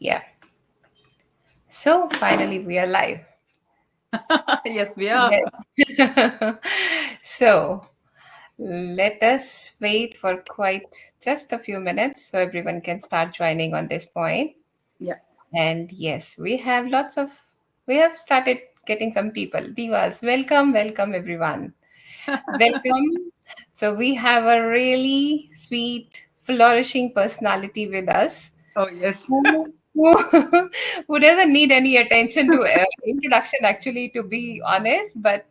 Yeah. So finally, we are live. Yes, we are. Yes. So let us wait for quite just a few minutes so everyone can start joining on this point. Yeah. And yes, we have started getting some people. Divas, welcome, welcome everyone. Welcome. So we have a really sweet, flourishing personality with us Oh, yes. who who doesn't need any attention to introduction actually, to be honest. But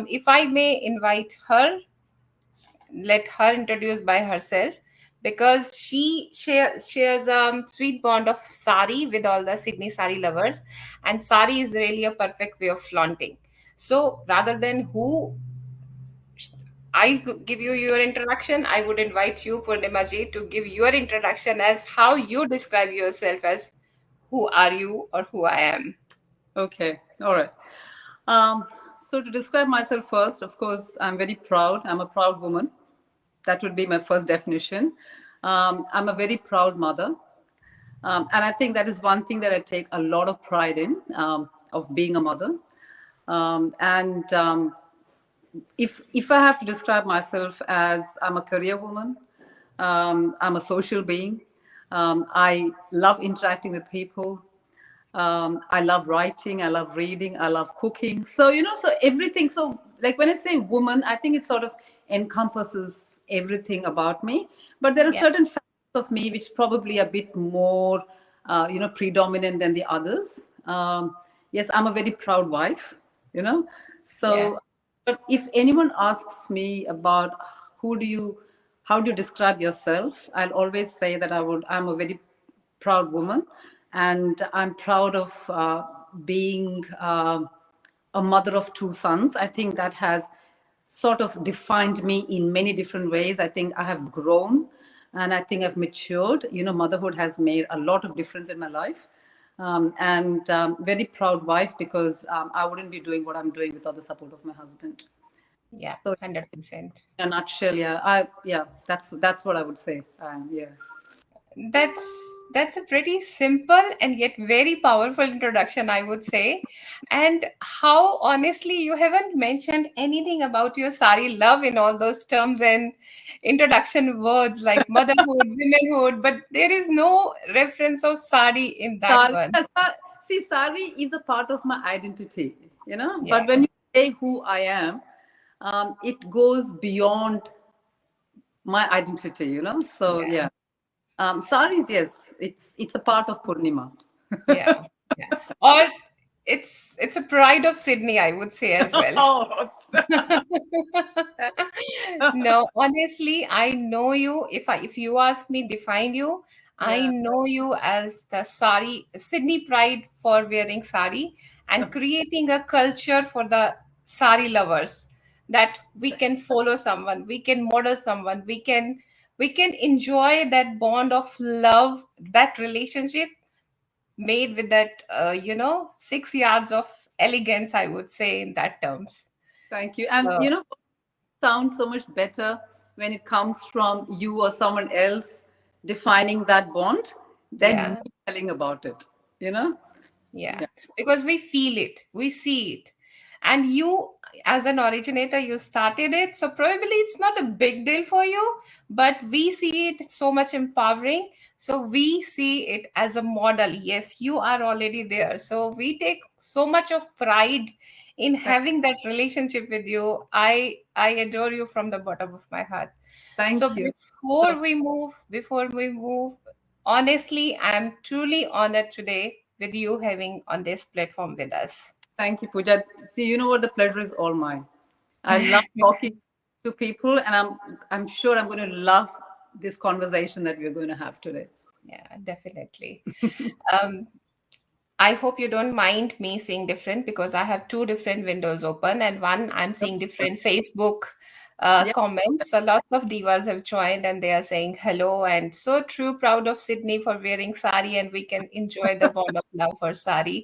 if I may invite her, let her introduce by herself, because shares a sweet bond of Sari with all the Sydney Sari lovers, and Sari is really a perfect way of flaunting. So rather than who give you your introduction, I would invite you, Purnima ji, to give your introduction as how you describe yourself, as who are you or who I am. Okay. All right. Um, so to describe myself first, of course, I'm very proud. I'm a proud woman. That would be my first definition. I'm a very proud mother. And I think that is one thing that I take a lot of pride in, of being a mother. And if I have to describe myself as I'm a career woman, I'm a social being. I love interacting with people. I love writing. I love reading. I love cooking. So so everything. So like when I say woman, I think it sort of encompasses everything about me. But there are Yeah, certain facets of me which probably a bit more, predominant than the others. Yes, I'm a very proud wife. You know, yeah, so but if anyone asks me about who do you, how do you describe yourself, I'll always say that I'm a very proud woman, and I'm proud of being a mother of two sons. I think that has sort of defined me in many different ways. I think I have grown, and I think I've matured. Motherhood has made a lot of difference in my life. And very proud wife, because I wouldn't be doing what I'm doing without the support of my husband. yeah, So 100%. in a nutshell, that's what I would say. Yeah. That's a pretty simple and yet very powerful introduction, I would say. And how honestly you haven't mentioned anything about your sari love in all those terms and introduction words like motherhood, womanhood, but there is no reference of sari in that Sari, one. see, Sari is a part of my identity, Yeah, But when you say who I am, it goes beyond my identity, So yeah, yeah, Saris, yes, it's a part of Purnima. yeah, yeah. Or it's a pride of Sydney, I would say as well. Oh, No, honestly, I know you. If you ask me, define you, I yeah. know you as the sari Sydney pride for wearing sari and creating a culture for the sari lovers, that we can follow someone, we can model someone, we can enjoy that bond of love, that relationship made with that 6 yards of elegance, I would say, in that terms. Thank you. And So sounds so much better when it comes from you or someone else defining that bond than me yeah. telling about it, you know? Yeah, Yeah. because we feel it, we see it. And you, as an originator, you started it. So probably it's not a big deal for you, but we see it so much empowering. So we see it as a model. Yes, you are already there. So we take so much of pride in Thank, having that relationship with you. I adore you from the bottom of my heart. So thank you. So before we move, honestly, I'm truly honored today with you having on this platform with us. thank you, Pooja. See, you know what? The pleasure is all mine. I love talking to people, and I'm sure I'm going to love this conversation that we're going to have today. Yeah, definitely. Um, I hope you don't mind me seeing different, because I have two different windows open, and one I'm seeing different Facebook Yeah. comments. So lots of divas have joined and they are saying hello and so true, proud of Sydney for wearing sari, and we can enjoy the bond of love for sari.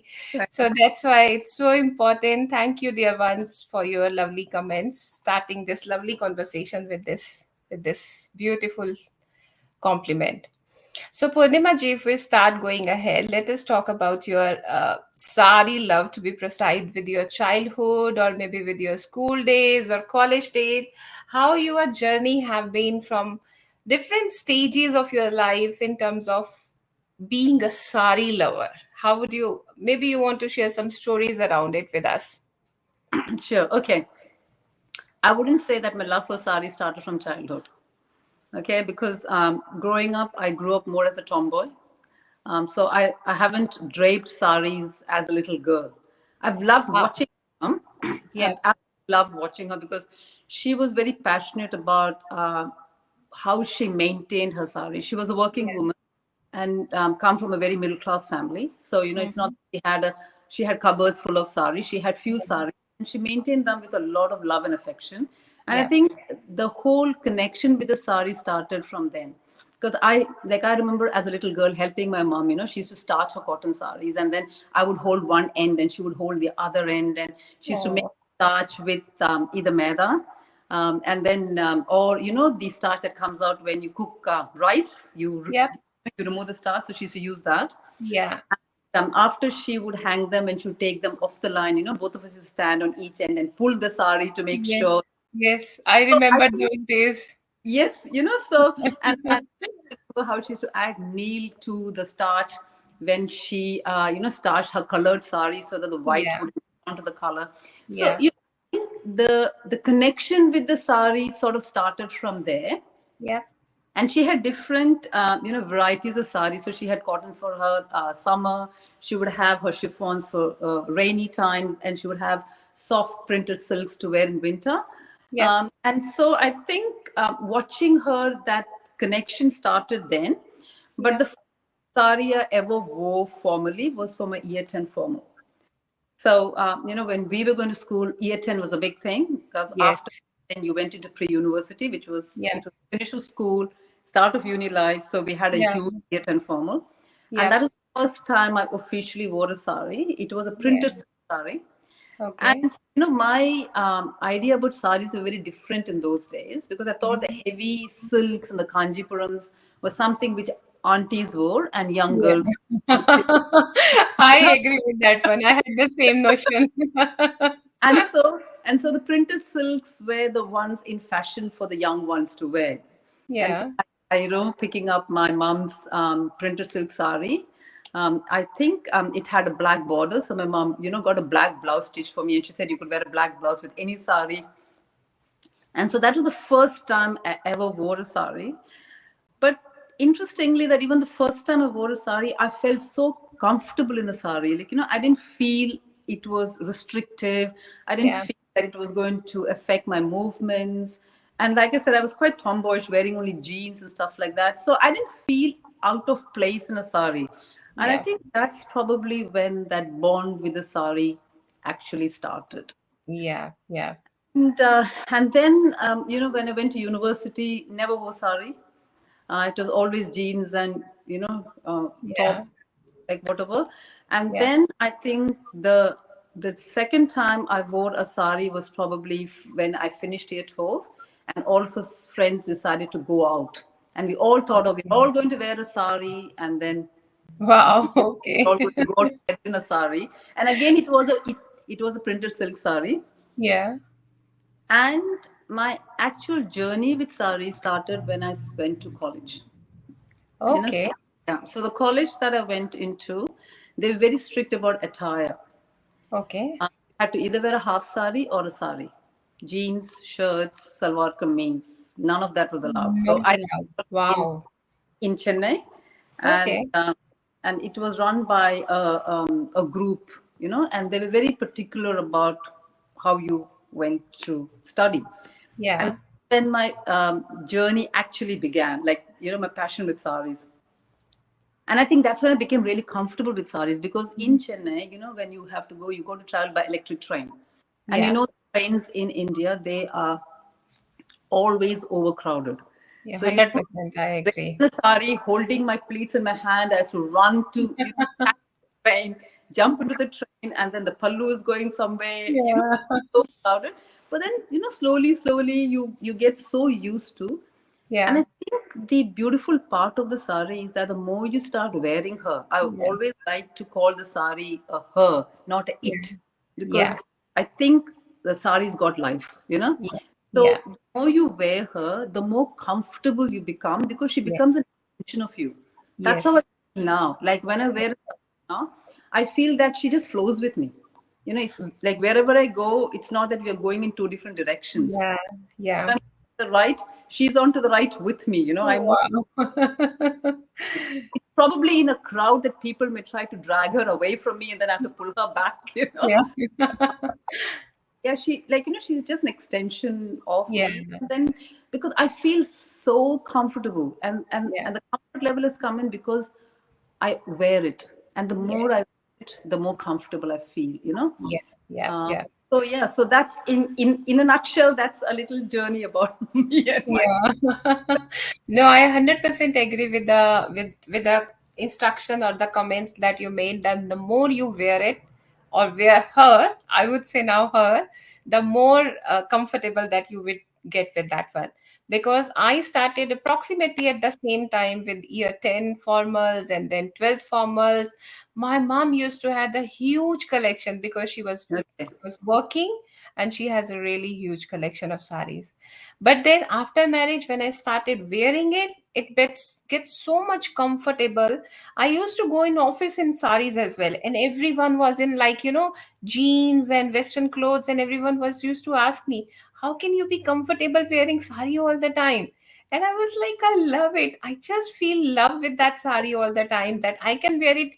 So that's why it's so important. Thank you, dear ones, for your lovely comments, starting this lovely conversation with this beautiful compliment. So, Purnima ji, if we start going ahead, let us talk about your sari love, to be precise, with your childhood or maybe with your school days or college days. How your journey have been from different stages of your life in terms of being a sari lover. How would you, maybe you want to share some stories around it with us? Sure. Okay. I wouldn't say that my love for sari started from childhood. Okay, because growing up, I grew up more as a tomboy. So I haven't draped saris as a little girl. I've loved Wow. watching her. Yeah. I've absolutely loved watching her because she was very passionate about how she maintained her sari. She was a working Yeah. woman and come from a very middle class family. So it's not Mhm. she had cupboards full of sari. She had few saris, and she maintained them with a lot of love and affection. And I Yeah. think the whole connection with the sari started from then. Because I remember as a little girl helping my mom. She used to starch her cotton saris, and then I would hold one end, and she would hold the other end, and she used to make Oh, starch with either maida and then or the starch that comes out when you cook rice. yep. You remove the starch, so she used to use that. Yeah. After she would hang them and she would take them off the line, both of us would stand on each end and pull the sari to make Yes. sure. Yes. I So I remember think those days. yes, so and I remember how she used to add meal to the starch when she starched her colored sari so that the white Yeah. would onto the color. So Yeah. think the connection with the sari sort of started from there. Yeah. And she had different varieties of saris. So she had cottons for her summer, she would have her chiffons for rainy times, and she would have soft printed silks to wear in winter. Yeah. And so I think watching her, that connection started then. But Yeah. the first sari I ever wore formally was for my year 10 formal. So, when we were going to school, year 10 was a big thing because Yes. after then you went into pre-university, which was, Yeah. it was finish of school, start of uni life. So we had a Yeah. huge year 10 formal. And Yeah. that was the first time I officially wore a sari. It was a Yeah. printed sari. Okay. And my idea about saris were very different in those days because I thought the Mhm. heavy silks and the kanjipurams was something which aunties wore and young Yeah. girls. I agree with that one. I had the same notion. And so the printed silks were the ones in fashion for the young ones to wear. And so Yeah. picking up my mom's printed silk sari. I think it had a black border. So my mom, got a black blouse stitched for me. And she said you could wear a black blouse with any sari. And so that was the first time I ever wore a sari. But interestingly, that even the first time I wore a sari, I felt so comfortable in a sari. Like, I didn't feel it was restrictive. I didn't Yeah. feel that it was going to affect my movements. And like I said, I was quite tomboyish, wearing only jeans and stuff like that. So I didn't feel out of place in a sari. And I Yeah. think that's probably when that bond with the sari actually started. Yeah. Yeah. And then, when I went to university, never wore sari. It was always jeans and Yeah. top, like whatever. And Yeah. then I think the second time I wore a sari was probably when I finished year 12, and all of us friends decided to go out, and we all thought of we're Okay. all going to wear a sari, and then Wow. we're Okay. all going to go out in a sari. And again, it was a printed silk sari. Yeah. And my actual journey with sari started when I went to college. You know, Okay. yeah. So the college that I went into, they were very strict about attire. Okay. You had to either wear a half sari or a sari. Jeans, shirts, salwar kameez. None of that was allowed. So Not I allowed. in Wow. in Chennai, and Okay. and it was run by a group, and they were very particular about how you went to study. And Yeah. then my journey actually began, like my passion with saris. And I think that's when I became really comfortable with saris because in Chennai, when you have to go, you go to travel by electric train. And Yeah. trains in India, they are always overcrowded. Yeah. So, 100%. I agree. in a sari, holding my pleats in my hand, I have to run to catch the train, jump into the train, and then the pallu is going somewhere, Yeah. so crowded. But then, slowly, slowly, you get so used to. And Yeah. I think the beautiful part of the sari is that the more you start wearing her, I Yeah. always like to call the sari a her, not a Yeah. it, Yeah. because I think the sari's got life, you know. Yeah. Yeah. So the more you wear her, the more comfortable you become because she Yeah. becomes an extension of you. That's how I Yes. feel now. Like when I wear her now, I feel that she just flows with me. You know, if like wherever I go, it's not that we are going in two different directions. Yeah. If Yeah. I'm to the right, she's on to the right with me. You know, I Oh, move. wow. It's probably in a crowd that people may try to drag her away from me and then I have to pull her back. You know, Yeah. yeah, she like she's just an extension of Yeah. me. And then because I feel so comfortable, and Yeah. the comfort level has come in because I wear it, and the Yeah. more I wear it, the more comfortable I feel. You know. Yeah. Yeah. Uh, Yeah. so yeah, so that's in a nutshell. That's a little journey about me and my. Yeah. No, I 100% agree with the instruction or the comments that you made, that the more you wear it or wear her, I would say now her, the more comfortable that you will get with that one. Because I started approximately at the same time with year 10 formals and then 12 formals. My mom used to have a huge collection because Okay. she was working, and she has a really huge collection of saris. But then after marriage, when I started wearing it, it gets so much comfortable. I used to go in office in saris as well, and everyone was in, like, jeans and western clothes, and everyone was used to ask me, how can you be comfortable wearing sari all the time? And I was like, I love it. I just feel love with that sari all the time, that I can wear it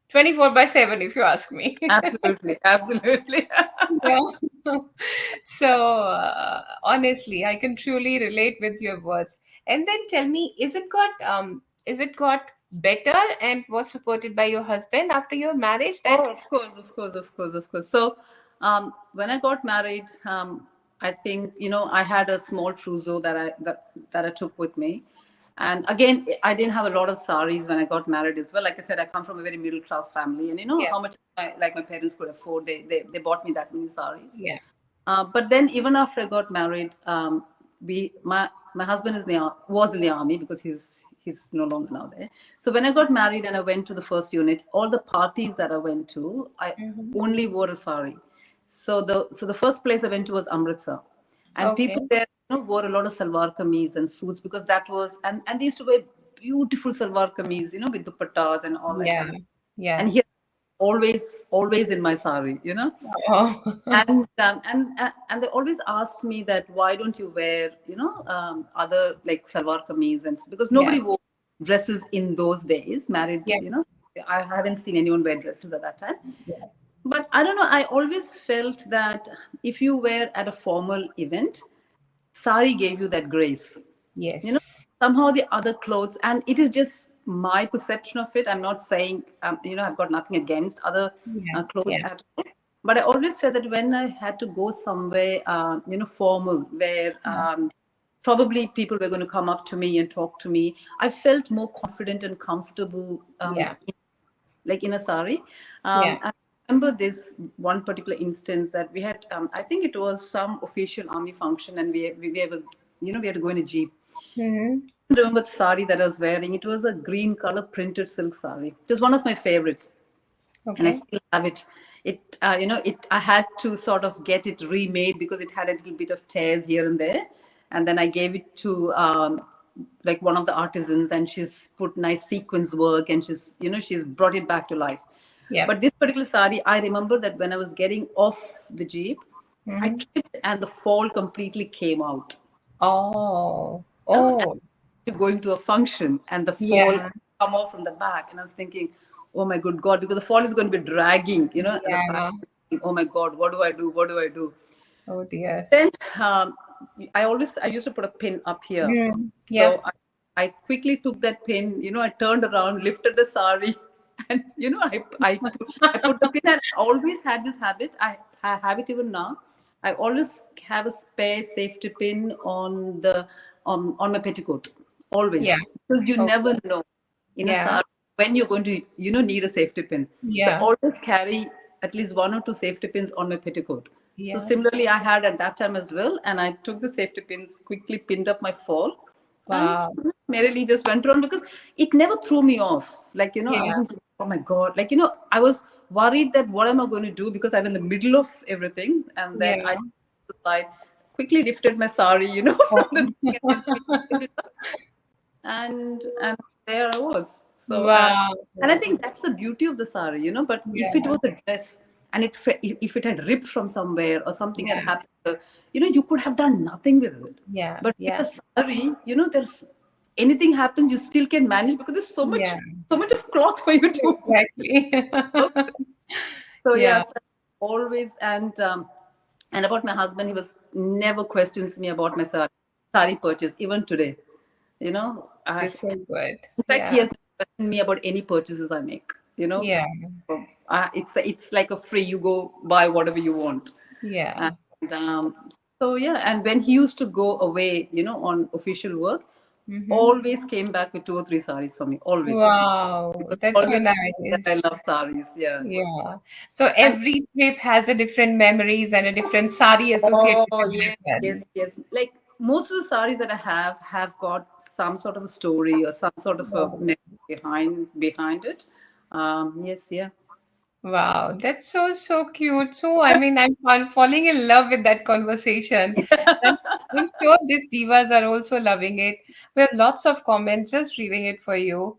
24 by 7, if you ask me. Absolutely, absolutely. Yeah. So, honestly, I can truly relate with your words. And then tell me, is it got better and was supported by your husband after your marriage? That Oh, of course, of course, of course, of course. So, when I got married, I think I had a small trousseau that I took with me, and again, I didn't have a lot of saris when I got married as well. Like I said, I come from a very middle class family, and you know yeah, how much my parents could afford. They bought me that many saris. yeah, But then even after I got married, we my husband was in the army because he's no longer now there. So when I got married and I went to the first unit, all the parties that I went to, I hmm, only wore a sari. So the first place I went to was Amritsar, and okay, people there wore a lot of salwar kameez and suits because that was and they used to wear beautiful salwar kameez, with dupattas and all that yeah, kind of. yeah, And he always in my sari. oh, And they always asked me that why don't you wear other like salwar kameez because yeah, nobody wore dresses in those days married. yeah, I haven't seen anyone wear dresses at that time, yeah, but I don't know, I always felt that if you wear at a formal event, sari gave you that grace, you know yes, somehow the other clothes, and it is just my perception of it. I'm not saying I've got nothing against other yeah, clothes yeah, at all, but I always felt that when I had to go somewhere formal where probably people were going to come up to me and talk to me, I felt more confident and comfortable, yeah, like in a sari. yeah, I remember this one particular instance that we had. I think it was some official army function, and we have we had to go in a jeep. hmm, I remember the sari that I was wearing. It was a green color printed silk sari. It was one of my favorites, and I okay, still have it. It I had to sort of get it remade because it had a little bit of tears here and there, and then I gave it to like one of the artisans, and she's put nice sequins work, and she's brought it back to life. yeah, But this particular sari, I remember that when I was getting off the jeep, I hmm, tripped and the fall completely came out. oh, And oh, you're going to a function and the fall yeah, come off from the back, and I was thinking, oh my good god, because the fall is going to be dragging, at the back. yeah, Oh my god, what do I do, what do I do? oh dear, Then I used to put a pin up here. mm, yeah, So I quickly took that pin, I turned around, lifted the sari, and I put the pin. And I always had this habit. I have it even now. I always have a spare safety pin on my petticoat. yeah, Always. Because you never okay, know in a yeah, sari when you're going to, need a safety pin. So yeah, always carry at least one or two safety pins on my petticoat. So yeah, similarly, I had at that time as well, and I took the safety pins, quickly pinned up my fall, And Wow. merrily just went around because it never threw me off. Like, I Yeah. wasn't, oh my God. Like, I was worried that what am I going to do because I'm in the middle of everything. And then I Yeah. side, quickly lifted my sari, from the thing and then pinned it up. And there I was. So, Wow. and I think that's the beauty of the sari, but if it Yeah. was a dress and if it had ripped from somewhere or something had Yeah. happened, you could have done nothing with it. Yeah. But with Yeah. a sari, there's anything happens, you still can manage because there's Yeah. so much of cloth for you to Exactly. work. So Yeah. yes, always. And about my husband, he was never questions me about my sari purchase, even today. Which is so good. In fact, he Yeah. has questioned me about any purchases I make. Yeah. It's like a free. You go buy whatever you want. Yeah. And so yeah, and when he used to go away, on official work, Mm-hmm. always came back with 2 or 3 saris for me. Always, Wow. because That's so always that I nice. love saris. Yeah. Yeah. So And every trip has a different memories and a different sari associated oh, with yes, that yes, one. yes. Like most of the saris that I have got some sort of a story or some sort of a Wow. memory behind it. Yes, yeah. Wow, that's so so cute. So I mean, I'm falling in love with that conversation, and I'm sure these divas are also loving it. We have lots of comments. Just reading it for you.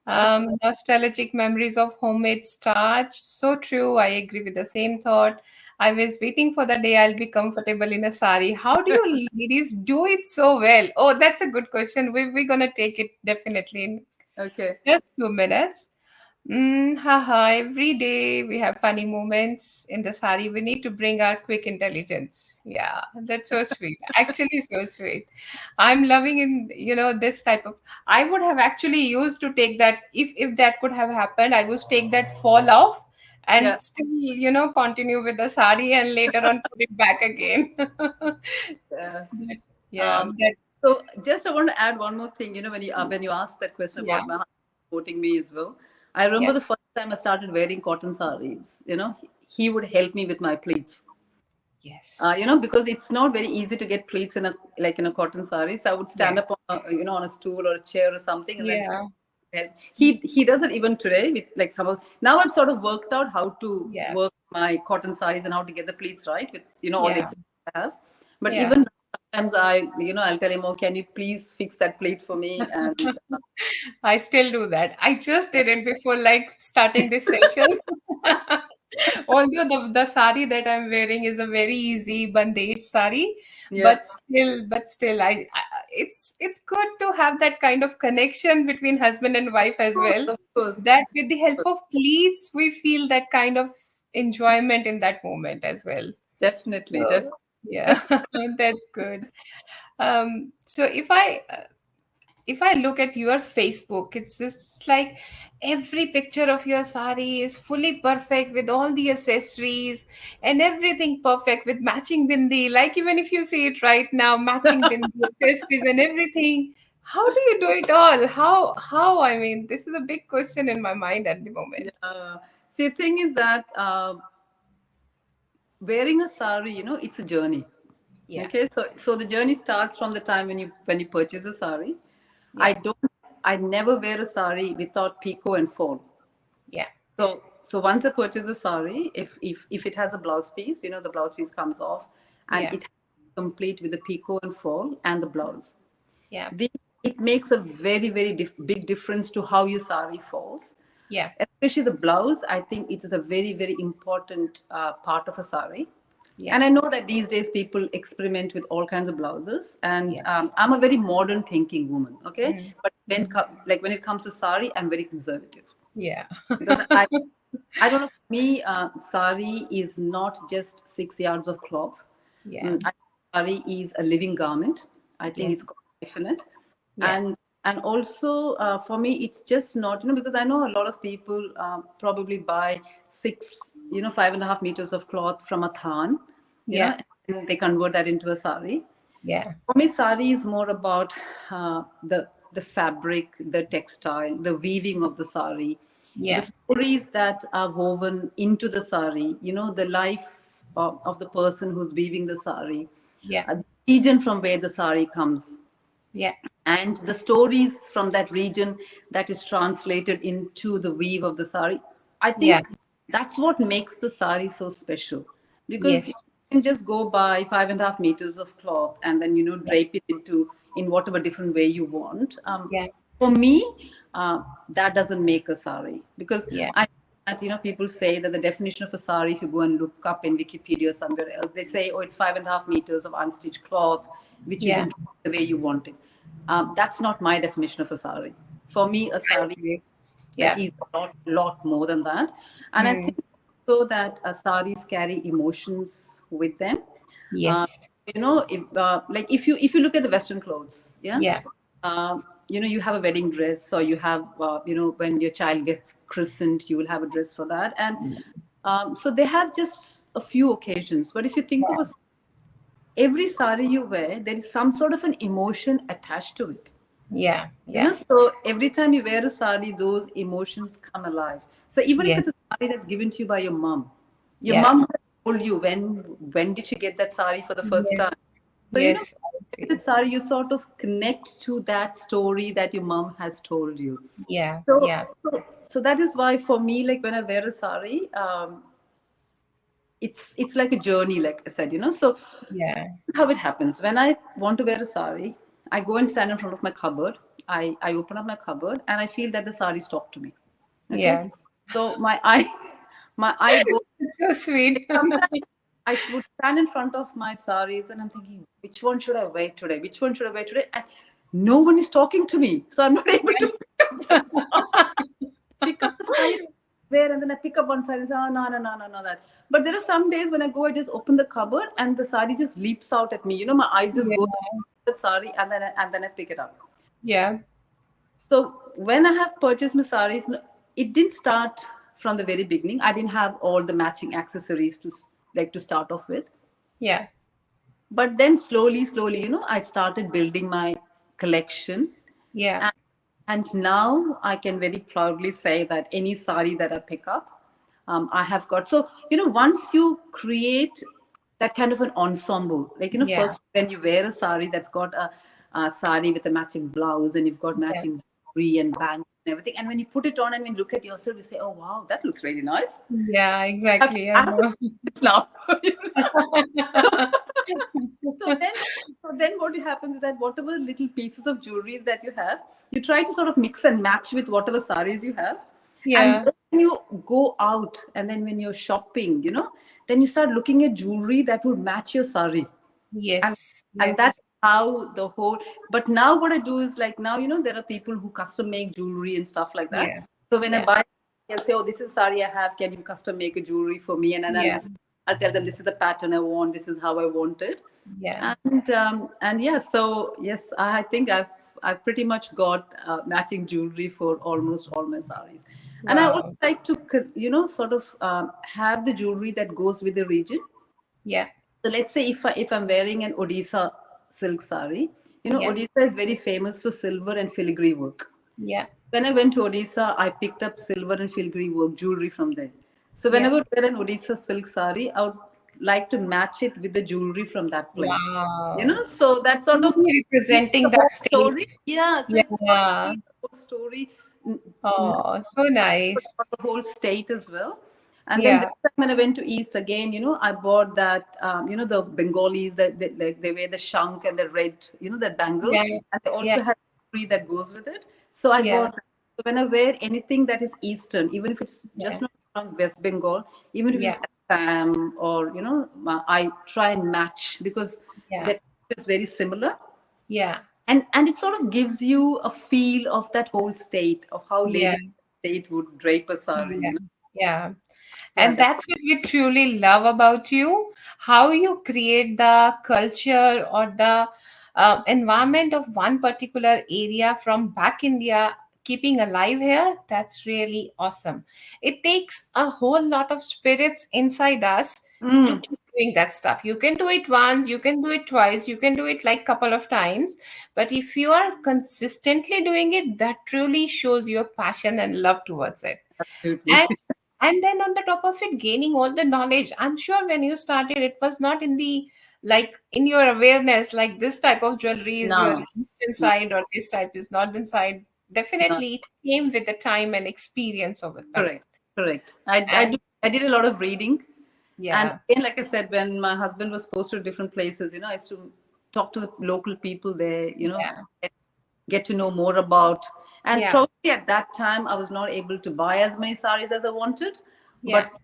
Okay. Nostalgic memories of homemade starch. So true. I agree with the same thought. I was waiting for the day I'll be comfortable in a sari. How do you ladies do it so well? Oh, that's a good question. We're gonna take it definitely in Okay. just 2 minutes. Haha, every day we have funny moments in the sari. We need to bring our quick intelligence. Yeah, that's so sweet. Actually, so sweet. I'm loving this type of. I would have actually used to take that if that could have happened. I would take that fall off Yeah. and still continue with the sari and later on put it back again. Yeah. Yeah, Um, so just I want to add one more thing. When you asked that question yeah, about my husband supporting me as well, I yeah. remember the first time I started wearing cotton saris. He would help me with my pleats. Yes. Because it's not very easy to get pleats in a cotton sari. So I would Yeah. stand up on a stool or a chair or something, and then Yeah. he does it even today with like some of. Now I've sort of worked out how to Yeah. work my cotton saris and how to get the pleats right with all the Yeah. accessories I have. But Yeah. even now, sometimes I'll tell him, oh, can you please fix that pleat for me? And I still do that. I just did it before like starting this session. Although the sari that I'm wearing is a very easy bandage sari, yeah, but still, it's good to have that kind of connection between husband and wife as well. of course, That with the help of pleats, we feel that kind of enjoyment in that moment as well. definitely, So definitely. yeah, that's good. So if I look at your Facebook, it's just like every picture of your sari is fully perfect with all the accessories and everything perfect with matching bindi. Like even if you see it right now, matching bindi, accessories, and everything. How do you do it all? How? I mean, this is a big question in my mind at the moment. Yeah. See, the thing is that wearing a sari, it's a journey. Yeah, Okay, so the journey starts from the time when you purchase a sari. I yeah, don't, I never wear a sari without pico and fall. yeah, So once I purchase a sari, if it has a blouse piece, the blouse piece comes off, and yeah, it complete with the pico and fall and the blouse. yeah, The, it makes a very very big difference to how your sari falls, yeah, especially the blouse. I think it is a very very important part of a sari. yeah, And I know that these days people experiment with all kinds of blouses, and yeah. I'm a very modern thinking woman, okay, Mm, but mhm. when it comes to sari, I'm very conservative Yeah. because I don't know. For me, sari is not just 6 yards of cloth. Yeah. Sari is a living garment. I think it's Yes. got life in it, Yeah. and also for me, it's just not because I know a lot of people probably buy 5.5 meters of cloth from a than, Yeah. and they convert that into a sari. Yeah. For me, sari is more about the fabric, the textile, the weaving of the sari, the Yeah. stories that are woven into the sari. The life of the person who's weaving the sari, Yeah. the region from where the sari comes. Yeah. and the stories from that region that is translated into the weave of the sari. I Yeah. think that's what makes the sari so special, because you Yes. can just go buy 5.5 meters of cloth and then Yeah. drape it into in whatever different way you want. Yeah. For me, that doesn't make a sari, because Yeah. I that people say that the definition of a sari, if you go and look up in Wikipedia or somewhere else, they say, oh, it's 5.5 meters of unstitched cloth which you Yeah. can drape the way you want it. That's not my definition of a sari. For me, a I sari agree. like Yeah. is a lot more than that. And I Hmm. think so that saris carry emotions with them. uh, Yes. if you look at the western clothes, yeah, Yeah. you have a wedding dress, or you have when your child gets christened, you will have a dress for that. And so they have just a few occasions. But if you think of every sari you wear, there is some sort of an emotion attached to it. Yeah. Yeah. So every time you wear a sari, those emotions come alive. So even if Yes. it's a sari that's given to you by your Yeah. mom told you when did she get that sari for the first Yes. time. So Yes. I that agree. sari, you sort of connect to that story that your mom has told you. Yeah. So Yeah. so that is why for me, like when I wear a sari, it's like a journey, like I said. So Yeah. how it happens. When I want to wear a sari, I go and stand in front of my cupboard. I open up my cupboard and I feel that the saris talk to me. Okay. Yeah. So my eye my eye goes. It's so sweet. Sometimes I would stand in front of my saris and I'm thinking, which one should I wear today? Which one should I wear today? And no one is talking to me. So I'm not able to pick up the sari where, and then I pick up one sari and say, oh, no, no, no, no, no, that. But there are some days when I go, I just open the cupboard and the sari just leaps out at me. My eyes just Yeah. go to the sari, and then I pick it up. Yeah. So when I have purchased my saris, it didn't start from the very beginning. I didn't have all the matching accessories to start off with. Yeah. But then slowly, I started building my collection. Yeah. And now I can very proudly say that any sari that I pick up, I have got. So, once you create that kind of an ensemble, like, Yeah. first when you wear a sari that's got a sari with a matching blouse, and you've got Yeah. matching jewelry and bangles and everything. And when you put it on and when you look at yourself, you say, oh, wow, that looks really nice. Yeah. I have, Exactly. I I have to know. do this now. So then, what happens is that whatever little pieces of jewelry that you have, you try to sort of mix and match with whatever saris you have. And Yeah. then when you go out and then when you're shopping, then you start looking at jewelry that would match your sari. And Yes. and that's Yes. how the whole. But now what I do is, like, now there are people who custom make jewelry and stuff like that. Yeah. So when I Yeah. buy, I'll say, oh, this is sari I have, can you custom make a jewelry for me? And then Yeah. I'll tell them, this is the pattern I want, this is how I want it. Yeah. And yeah, so yes, I think I've pretty much got matching jewelry for almost all my saris. And I also Wow. like to sort of have the jewelry that goes with the region. Yeah. So let's say if I'm wearing an Odisha silk sari, Yeah. Odisha is very famous for silver and filigree work. Yeah. When I went to Odisha, I picked up silver and filigree work jewelry from there. So Yeah. whenever I wear an Odisha silk sari, I would like to match it with the jewelry from that place. Wow. So that sort of Really tells representing the the whole state. story. Yeah, so it sort of Yeah. tells the whole story, Oh, so nice. for the whole state as well. And then this Yeah. time when I went to East again, I bought that, the Bengalis that they wear the shank and the red, that bangle, Yeah. and they Yeah. also have jewelry that goes with it. So I Yeah. bought. So when I wear anything that is Eastern, even if it's Yeah. just not from West Bengal, even if it's Yeah. Assam or I try and match, because Yeah. that is very similar. Yeah. And it sort of gives you a feel of that whole state of how Yeah. ladies in the state would drape a sari. Yeah. Yeah. Yeah, And that's what we truly love about you, how you create the culture or the environment of one particular area from back India, keeping alive here. That's really awesome. It takes a whole lot of spirits inside us to Mm, keep doing that stuff. You can do it once, you can do it twice, you can do it like couple of times, but if you are consistently doing it, that truly shows your passion and love towards it. absolutely. and then on the top of it, gaining all the knowledge. I'm sure when you started, it was not in the, like, in your awareness, like this type of jewelry is your No, no, inside or this type is not inside. no. Definitely it came with the time and experience over time. Correct, correct. And I did a lot of reading, and yeah, again, like I said, when my husband was posted to different places, I used to talk to the local people there, yeah, get to know more about. And yeah, probably at that time, I was not able to buy as many saris as I wanted. yeah, But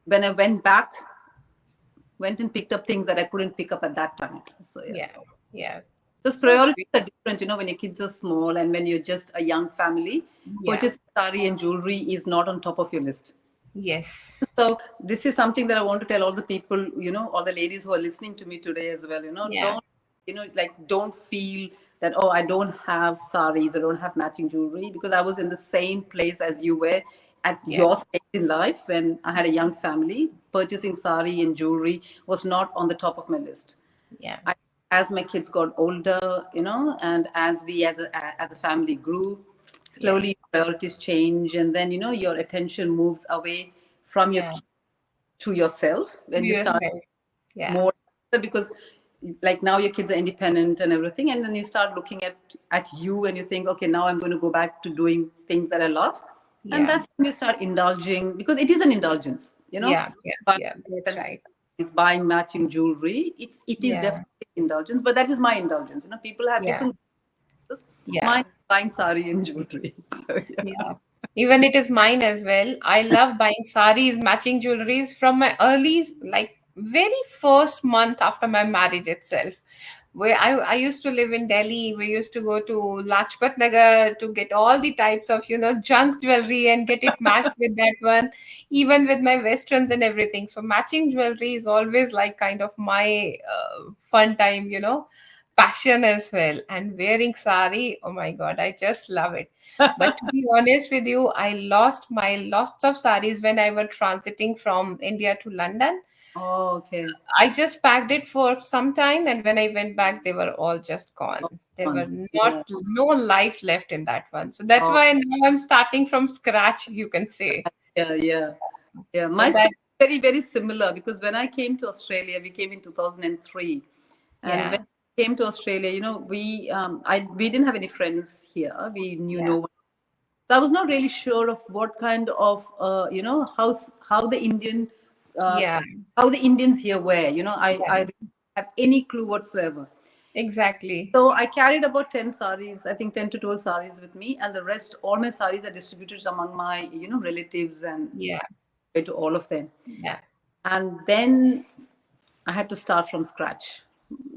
when I went back, went and picked up things that I couldn't pick up at that time. So yeah. yeah, yeah. Those So priorities sweet. are different, when your kids are small and when you're just a young family. Yeah. Purchasing sari and jewelry is not on top of your list. Yes. So this is something that I want to tell all the people, all the ladies who are listening to me today as well. Yeah. Don't, don't feel that, oh, I don't have saris, I don't have matching jewelry, because I was in the same place as you were at Yeah. your stage in life when I had a young family. Purchasing sari and jewelry was not on the top of my list. Yeah. I, as my kids got older, and as we as a family grew, Yeah. slowly priorities change, and then your attention moves away from your Yeah. kids to yourself when you start USA. Yeah. more, because like now your kids are independent and everything, and then you start looking at you and you think, okay, now I'm going to go back to doing things that I love, and Yeah. that's when you start indulging, because it is an indulgence, Yeah. Yeah. but Yeah. That's right. is buying matching jewelry. It is Yeah. definitely indulgence, but that is my indulgence. People have Yeah. different. Yeah. Mine is buying sari and jewelry. So yeah. Yeah. Even it is mine as well. I love buying saris, matching jewelries from my early, like very first month after my marriage itself. Where I used to live in Delhi, we used to go to Lajpat Nagar to get all the types of, junk jewelry and get it matched with that one, even with my westerns and everything. So matching jewelry is always like kind of my fun time, passion as well. And wearing sari, oh my God, I just love it. But to be honest with you, I lost my lots of saris when I was transiting from India to London. Oh, okay. I just packed it for some time, and when I went back, they were all just gone. Oh, There were fun. not Yeah. no life left in that one. So that's Oh, why now I'm starting from scratch, you can say. yeah, yeah, yeah. So My that, story is very, very similar, because when I came to Australia, we came in 2003, and when yeah, we came to Australia, we didn't have any friends here. We knew yeah, no one. So I was not really sure of what kind of how the uh, yeah, how the Indians here were. I yeah, didn't have any clue whatsoever. exactly. So I carried about 10 saris, I think 10 to 12 saris with me, and the rest, all my saris are distributed among my, relatives and Yeah, to all of them. yeah. And then I had to start from scratch.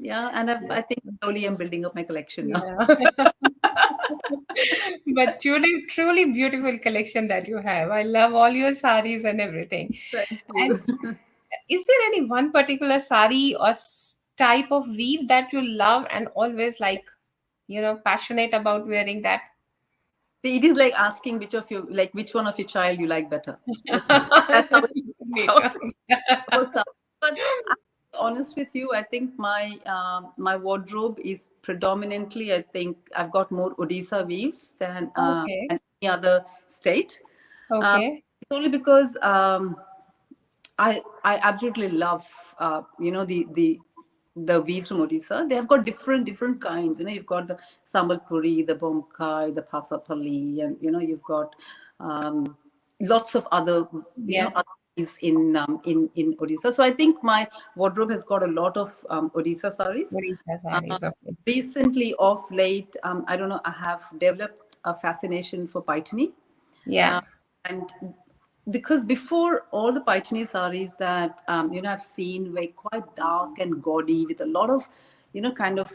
Yeah, and I think slowly I'm building up my collection now. Yeah. But truly, truly beautiful collection that you have. I love all your saris and everything. Thank And you. is there any one particular sari or type of weave that you love and always like, passionate about wearing that? See, it is like asking which one of your child you like better. That's how it Me too. sounds about some. But I'm honest with you, I think my wardrobe is predominantly. I think I've got more Odisha weaves Okay. than any other state. Um, Okay. it's only because I absolutely love the weaves from Odisha. They have got different kinds. You've got the Sambalpuri, the Bomkai, the Pasapali, and you've got lots of other Yeah. other weaves in Odisha. So I think my wardrobe has got a lot of Odisha saris. Odisha Uh, saris. Okay. Recently, of late, I don't know, I have developed a fascination for Paitani. Yeah. Uh, and because before, all the Paitani saris that I've seen were quite dark and gaudy with a lot of kind of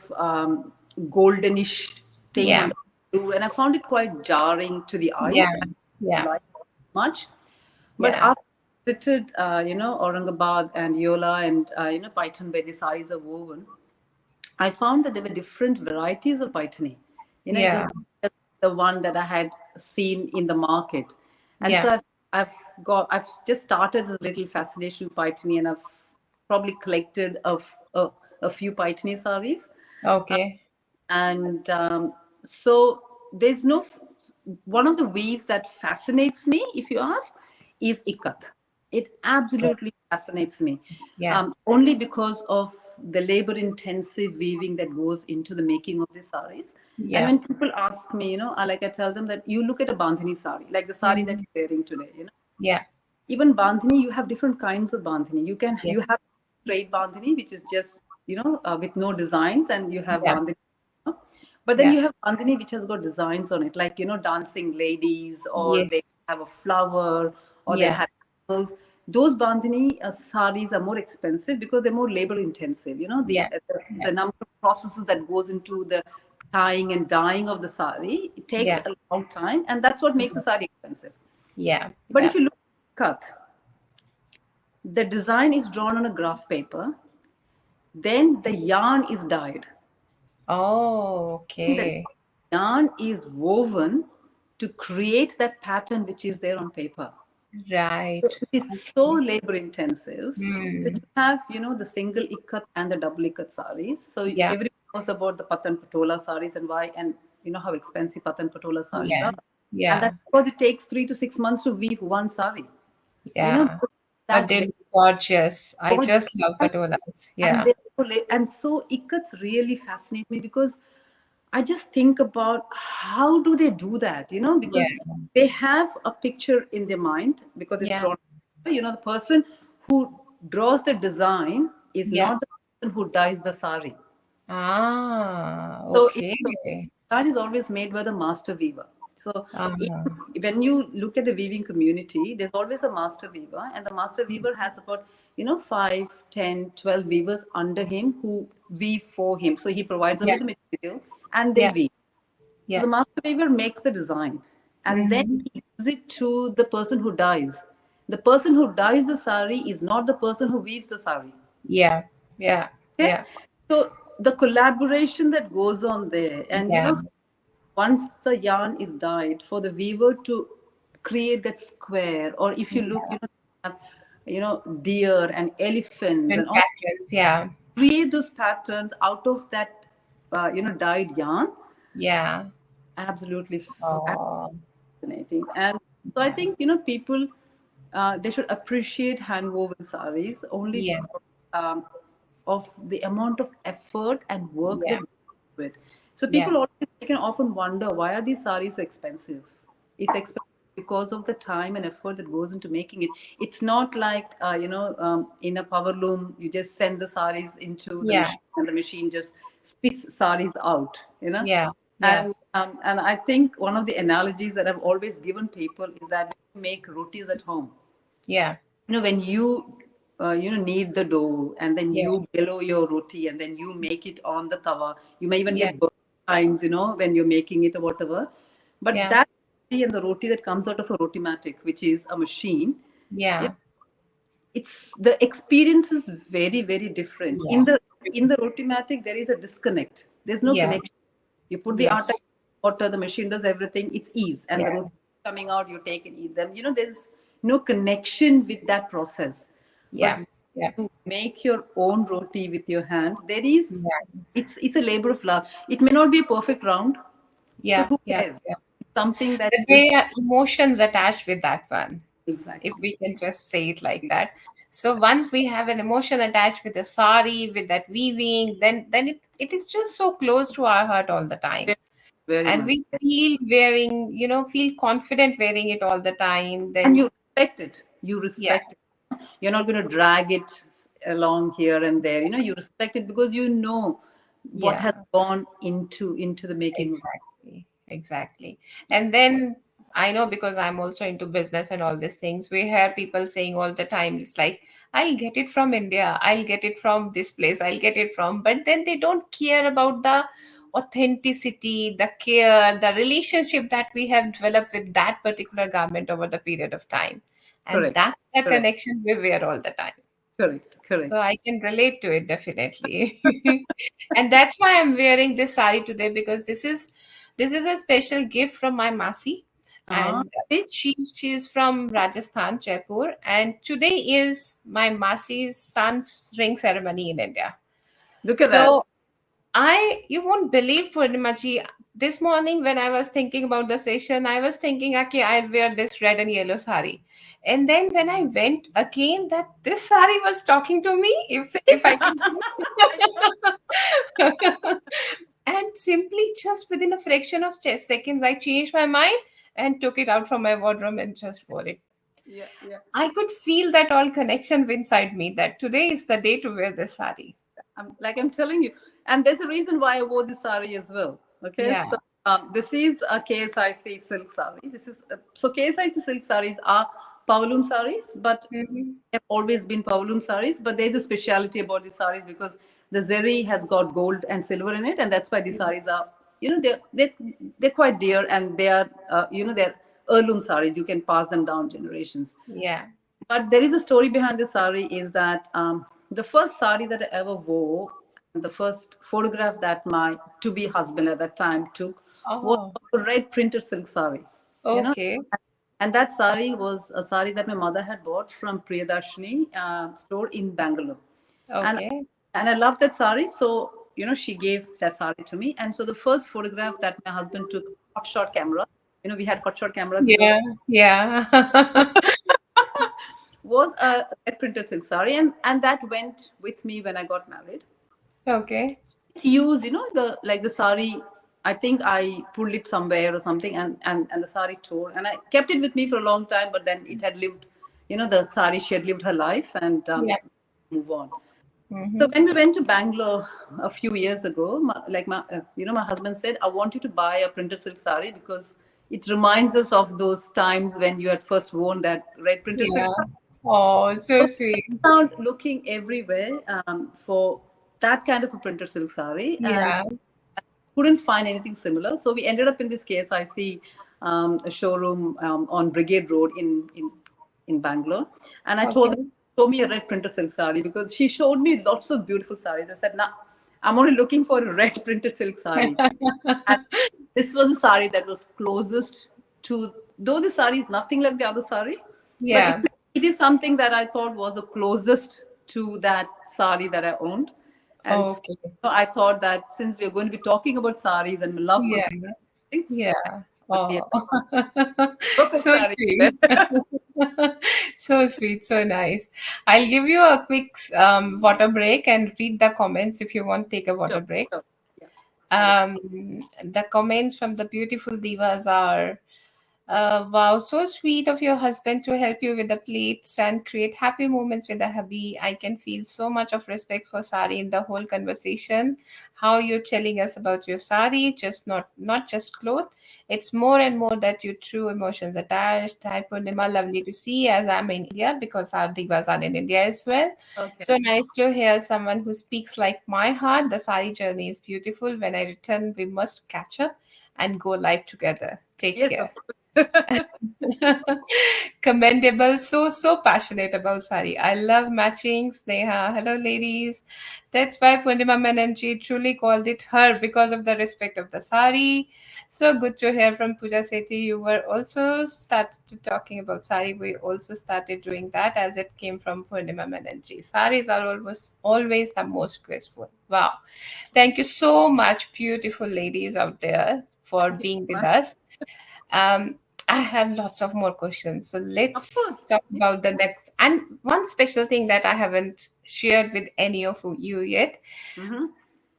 goldenish thing on Yeah. the blue, and I found it quite jarring to the Yeah. eyes. I didn't Yeah. like it much. But Yeah. after I visited Aurangabad and Yola and Paitan, where the saris are woven, I found that there were different varieties of Paitani. It was Yeah. not just the one that I had seen in the market. And Yeah. so I've just started this little fascination with Paitani, and I've probably collected a few Paitani saris. Okay. And so there's no one of the weaves that fascinates me, if you ask, is ikat. It absolutely fascinates me, Yeah. only because of the labor intensive weaving that goes into the making of these saris. And Yeah. when people ask me, like I tell them that you look at a bandhani sari, like the sari that Mhm. you're wearing today, Yeah. even bandhani, you have different kinds of bandhani. You Yes. have straight bandhani, which is just with no designs, and you have Yeah. bandhani. you know. But then Yeah. you have bandhani which has got designs on it, like dancing ladies, or they Yes. have a flower, or they Yeah. have animals. Those bandhani saris are more expensive because they're more labor intensive. Yeah. The number of processes that goes into the tying and dyeing of the sari, it takes Yeah. a long time, and that's what makes the sari expensive. Yeah. But Yeah. if you look at Kath, the design is drawn on a graph paper, then the yarn is dyed. Oh, The okay. yarn is woven to create that pattern which is there on paper. Right. So it is so Okay. labor intensive. So Hmm. you have, the single ikat and the double ikat saris. So Yeah. everyone knows about the patan patola saris and why, and you know how expensive patan patola saris Yeah. are. And Yeah. that's because it takes 3 to 6 months to weave one sari. You know, Yeah. But that they look gorgeous. I God, just love patolas. and Yeah. and so ikats really fascinate me because I just think about how do they do that, Yeah. because they have a picture in their mind because it's Yeah. drawn. The person who draws the design is Yeah. not the person who dyes the sari. Ah, So okay. that is always made by the master weaver. So Ah, when you look at the weaving community, there's always a master weaver, and the master weaver has about 5, 10, 12 weavers under him who weave for him. So he provides them yeah. with the material, and they Yeah. weave. So Yeah. the master weaver makes the design, and then Mm-hmm. he gives it to the person who dyes. The person who dyes the sari is not the person who weaves the sari. Yeah. Yeah. Okay, Yeah. so the collaboration that goes on there, and Yeah. once the yarn is dyed, for the weaver to create that square, or if you look, have deer and elephants And and all, patterns. Yeah. create those patterns out of that dyed yarn. Yeah. Absolutely Oh, fascinating. And so I yeah. think people they should appreciate hand woven saris only Yeah. because of the amount of effort and work Yeah. that goes into it. So Yeah. people always can often wonder, why are these saris so expensive? It's expensive because of the time and effort that goes into making it. It's not like in a power loom you just send the saris into the Yeah. machine and the machine just spits saris out. Yeah. Yeah. And I think one of the analogies that I've always given people is that when you make rotis at home, Yeah. when you knead the dough, and then Yeah. you bellow your roti, and then you make it on the tawa. You may even Yeah. get burnt times, when you're making it or whatever. But Yeah. that roti and the roti that comes out of a rotimatic, which is a machine, Yeah. it's the experience is very, very different. Yeah. In the rotimatic there is a disconnect, there's no Yeah. connection. You put the atta Yes. in water, the machine does everything, it's ease, and the Yeah. roti coming out, you take and eat them. There's no connection with that process. But Yeah. Yeah. to make your own roti with your hand, there is Yeah. it's a labor of love. It may not be a perfect round, but Yeah. who Yeah. cares? Yeah. It's something that But is there are emotions attached with that one, if exactly we can just say it like that. So once we have an emotion attached with the sari, with that weaving, then it is just so close to our heart all the time. very, very And much. we feel wearing, feel confident wearing it all the time. And Then you respect it. You yeah, respect it. You're not going to drag it along here and there. You respect it because you know what has yeah. gone into the making of Exactly, exactly. And then I know, because I'm also into business and all these things, we hear people saying all the time, it's like, I'll get it from India, I'll get it from this place, I'll get it from, but then they don't care about the authenticity, the care, the relationship that we have developed with that particular garment over the period of time. And correct, that's the correct, connection we wear all the time. correct, So correct. I can relate to it definitely. And that's why I'm wearing this sari today, because this is a special gift from my Masi. Ah, And see, she's from Rajasthan, Jaipur. And today is my Masi's son's ring ceremony in India. look at that. So you won't believe, Purnimaji, this morning when I was thinking about the session, I was thinking, okay, I wear this red and yellow sari. And then when I went again, that this sari was talking to me, if I can. And simply just within a fraction of seconds, I changed my mind and took it out from my wardrobe and just wore it. Yeah, yeah. I could feel that all connection inside me that today is the day to wear this sari. I'm telling you, and there's a reason why I wore this sari as well. Okay, Yeah. so this is a KSIC silk sari. This is so KSIC silk saris are Pavloom saris, but Mhm. have always been Pavloom saris. But there's a speciality about these saris because the zeri has got gold and silver in it, and that's why these saris are, they're quite dear, and they are, they're heirloom saris. You can pass them down generations. Yeah. But there is a story behind this sari is that the first sari that I ever wore, the first photograph that my to be husband at that time took was Oh, a red printed silk sari. You know, okay. and that sari was a sari that my mother had bought from Priyadarshini store in Bangalore, and Okay. and I loved that sari. So she gave that sari to me, and so the first photograph that my husband took, hot shot camera. We had hot shot cameras in those, Yeah. Yeah. was a red printed silk sari, and that went with me when I got married. Okay. It's used, the sari. I think I pulled it somewhere or something, and the sari tore, and I kept it with me for a long time. But then it had lived, the sari, she had lived her life, and Yeah. move on. So Mm-hmm. when we went to Bangalore a few years ago, my husband said, "I want you to buy a printed silk sari because it reminds us of those times when you had first worn that red printed silk Yeah. sari." Oh, so sweet. Found looking everywhere for that kind of a printed silk sari and Yeah. couldn't find anything similar. So we ended up in this KSIC showroom on Brigade Road in Bangalore. And I told them, Okay. show me a red printed silk sari because she showed me lots of beautiful saris. I said, nah, I'm only looking for a red printed silk sari. And this was a sari that was closest to, though the sari is nothing like the other sari, but Yeah. it is something that I thought was the closest to that sari that I owned. And so Okay. I thought that since we're going to be talking about saris and my love for Yeah. saris, Yeah. would be a Oh. perfect So sari. sweet. So sweet, so nice. I'll give you a quick water break and read the comments if you want to take a water Sure, break. sure. Yeah. All right. Um, the comments from the beautiful divas are, wow, so sweet of your husband to help you with the plates and create happy moments with the hubby. I can feel so much of respect for Sari in the whole conversation. How you're telling us about your Sari, just not just clothes. It's more and more that your true emotions attached. Hi Purnima, lovely to see as I'm in India because our divas are in India as well. So Okay. nice to hear someone who speaks like my heart. The Sari journey is beautiful. When I return, we must catch up and go live together. Take Yes, care. of course. Commendable. So passionate about sari. I love matching. Sneha. Hello, ladies. That's why Purnima Menon truly called it her because of the respect of the sari. So good to hear from Pooja Sethi. You were also started talking about sari. We also started doing that as it came from Purnima Menon. Saris are always the most graceful. Wow. Thank you so much, beautiful ladies out there, for Thank you being so with much. us. Um, I have lots of more questions. So Of let's course. talk Yeah. about the next. And one special thing that I haven't shared with any of you yet, Mm-hmm.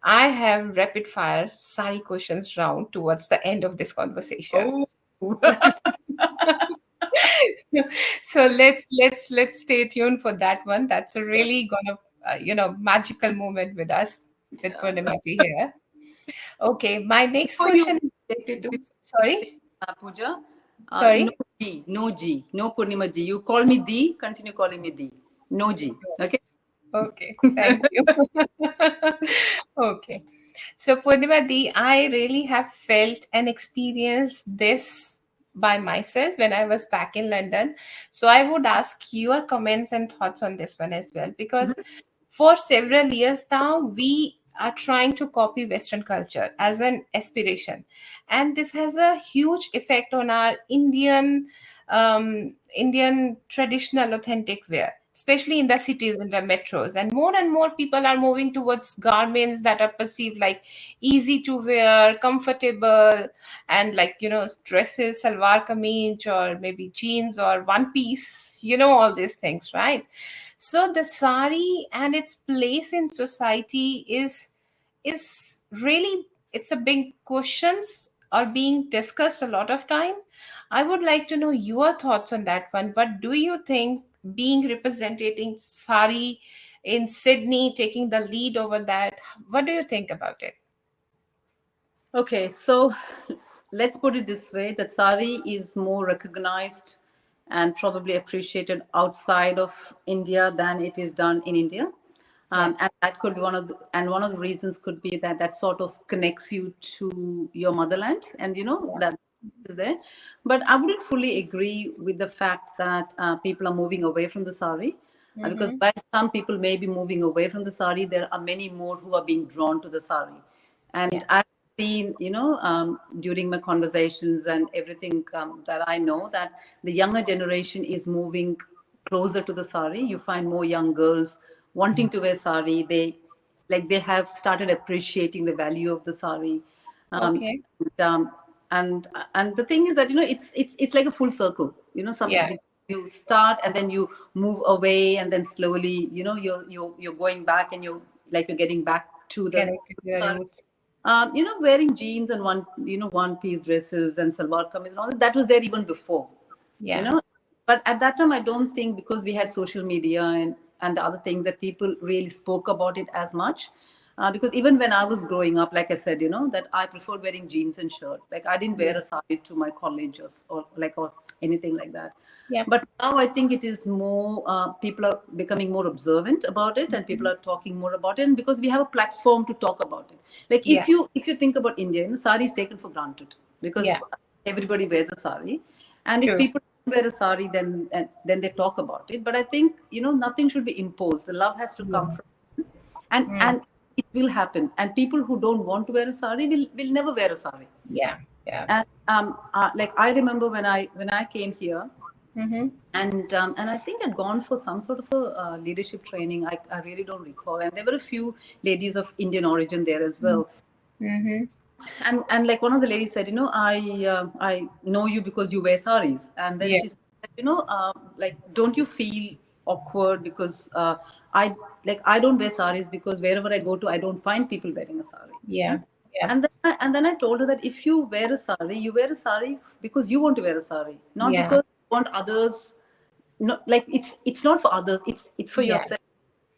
I have rapid fire sari questions round towards the end of this conversation. Oh. So let's stay tuned for that one. That's a Yeah. really gonna magical moment with us with Yeah. Purnima ji here. Okay, my next Before you question is related to, before you sorry, say, Pooja, no sorry. G, no G, no Purnima G. You call me D, continue calling me D. No G. Okay? Okay, thank you. Okay. So, Purnima Di, I really have felt and experienced this by myself when I was back in London. So, I would ask your comments and thoughts on this one as well, because for several years now, we are trying to copy Western culture as an aspiration. And this has a huge effect on our Indian traditional authentic wear. especially in the cities, in the metros. And more people are moving towards garments that are perceived like easy to wear, comfortable, and like, dresses, salwar kameez, or maybe jeans or one piece, all these things, right? So the sari and its place in society is really, it's a big questions are being discussed a lot of time. I would like to know your thoughts on that one. What do you think, being representing sari in Sydney, taking the lead over that? What do you think about it? Okay, so let's put it this way, that sari is more recognized and probably appreciated outside of India than it is done in India. Yeah. And that could be one of the reasons could be that that sort of connects you to your motherland, and Yeah. that is there. But I wouldn't fully agree with the fact that people are moving away from the sari, because Mm-hmm. while some people may be moving away from the sari, there are many more who are being drawn to the sari. Yeah. And I've seen, during my conversations and everything, that I know, that the younger generation is moving closer to the sari. You find more young girls wanting to wear sari. They have started appreciating the value of the sari. um, Okay. and, um, and the thing is that, it's like a full circle. Yeah. You start and then you move away, and then slowly, you're going back, and you're getting back to the Connected to the sari. roots. Wearing jeans and one piece dresses and salwar kameez and all that, that was there even before, you Yeah. know. But at that time, I don't think, because we had social media and the other things, that people really spoke about it as much. Because even when I was growing up, like I said, that I preferred wearing jeans and shirt. Like, I didn't wear Yeah. a sari to my college, or anything like that. Yeah. But now I think it is more, people are becoming more observant about it, and people Mhm. are talking more about it. And because we have a platform to talk about it, like, Yeah. if you think about India, sari is taken for granted, Yeah. because everybody wears a sari. And if True. people wear a sari, then they talk about it. But I think, nothing should be imposed. The love has to Yeah. come from, and it will happen. And people who don't want to wear a sari will never wear a sari. Yeah. Yeah. And like, I remember when I came here, Mm-hmm. and I think I'd gone for some sort of a leadership training. I really don't recall. And there were a few ladies of Indian origin there as well. Mm-hmm. And like, one of the ladies said, I know you because you wear saris. And then Yeah. she said, like, don't you feel awkward because I don't wear saris, because wherever I go to, I don't find people wearing a sari. Yeah. Yeah. Yeah. And then I told her that if you wear a sari, you wear a sari because you want to wear a sari, not Yeah. because you want others. No, like, it's not for others, it's for Yeah. yourself.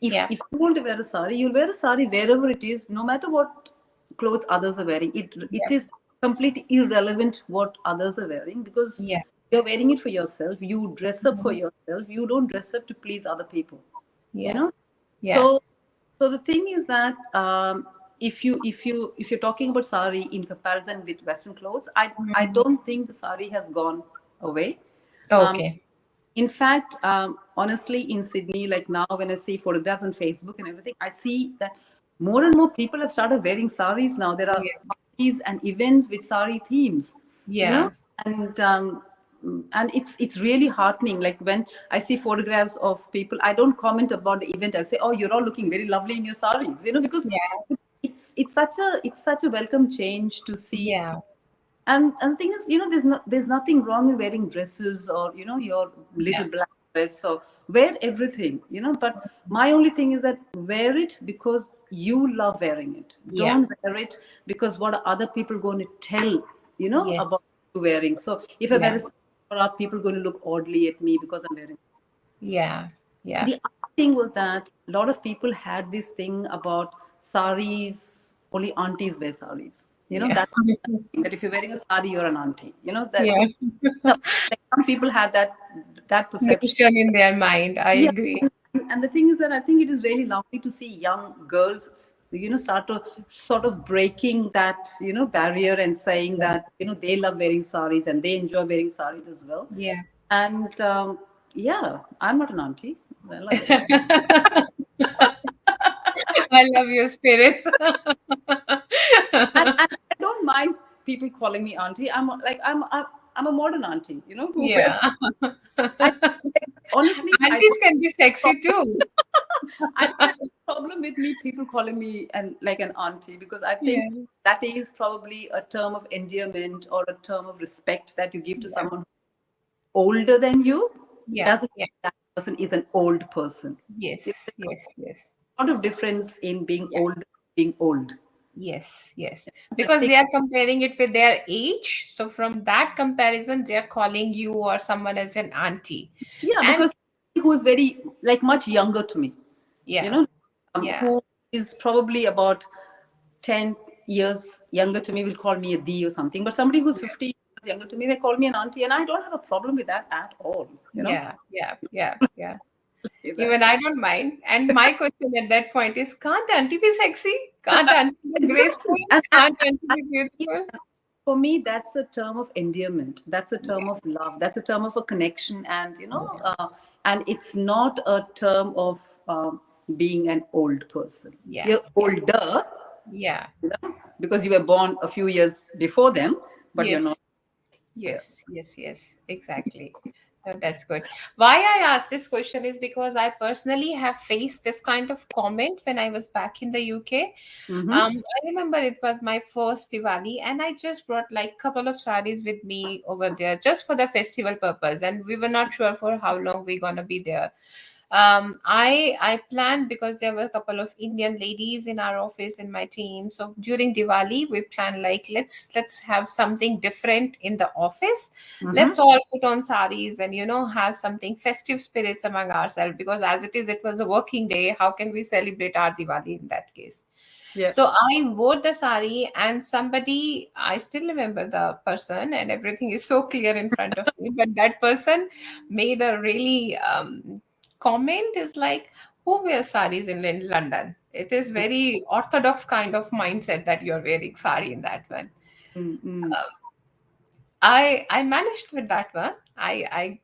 if Yeah. if you want to wear a sari, you'll wear a sari wherever it is, no matter what clothes others are wearing. It Yeah. is completely irrelevant what others are wearing, because Yeah. you're wearing it for yourself. You dress up for Mhm. yourself. You don't dress up to please other people, you Yeah. know. Yeah. So so the thing is that, if you're talking about sari in comparison with Western clothes, I Mhm. don't think the sari has gone away. um, Okay. in fact, honestly, in Sydney, like, now when I see photographs on Facebook and everything, I see that more and more people have started wearing saris now. There are Yeah. parties and events with sari themes, you know, Yeah. and it's really heartening. Like, when I see photographs of people, I don't comment about the event. I'll say, "Oh, you're all looking very lovely in your saris," because Yeah. it's such a welcome change to see. Yeah. And the thing is, there's nothing wrong in wearing dresses, or your Yeah. little black dress, so wear everything. But my only thing is that, wear it because you love wearing it. Yeah. Don't wear it because what are other people going to tell, about Yes. you wearing. So if I wear Yeah. a sari, are people going to look oddly at me because I'm wearing? Yeah. Yeah. The other thing was that a lot of people had this thing about saris, only aunties wear saris. Yeah. That if you're wearing a sari, you're an auntie. That's Yeah. like, some people had that perception. Notion in their mind. I Yeah. agree. And the thing is that I think it is really lovely to see young girls, start to sort of breaking that, barrier, and saying Yeah. that, they love wearing saris and they enjoy wearing saris as well. Yeah. And yeah, I'm not an auntie. I love it. I love your spirits. And I don't mind people calling me auntie. I'm a modern auntie, who wears. Yeah. I, honestly, I Aunties don't. can be sexy too. I don't have a problem with me people calling me like an auntie, because I think Yeah, that is probably a term of endearment or a term of respect that you give to yeah, someone older than you. yeah, Doesn't yeah. mean that person is an old person. There's Yes, yes, yes. a lot of difference in being Yeah. old, being old. Yes, yes. I Because think, they are comparing it with their age. So from that comparison, they are calling you or someone as an auntie. yeah, And because who's very like much younger to me, you yeah, know, yeah, who is probably about 10 years younger to me will call me a D or something. But somebody who's 50 years younger to me may call me an auntie, and I don't have a problem with that at all, you know. yeah, yeah, yeah, yeah. Even That's I don't mind. And my question at that point is, can't auntie be sexy? Can't auntie be graceful? exactly. And, Can't auntie and be beautiful? for me, that's a term of endearment. That's a term Yeah, of love. That's a term of a connection. And, yeah, and it's not a term of being an old person. yeah, You're yeah, older, yeah. because you were born a few years before them, but you're not. Yes. Yeah. Yes, yes, yes, exactly. No, that's good. Why I asked this question is because I personally have faced this kind of comment when I was back in the UK. Mm-hmm. I remember it was my first Diwali, and I just brought like couple of saris with me over there just for the festival purpose, and we were not sure for how long we're gonna be there. I planned because there were a couple of Indian ladies in our office in my team. So during Diwali, we planned like let's have something different in the office. Mm-hmm. Let's all put on saris and have something festive spirits among ourselves, because as it is, it was a working day. How can we celebrate our Diwali in that case? Yeah. So I wore the sari, and somebody, I still remember the person, and everything is so clear in front of me. But that person made a really comment is like, who wears saris in London? It is very orthodox kind of mindset that you're wearing sari in that one. Mm-hmm. I managed with that one. I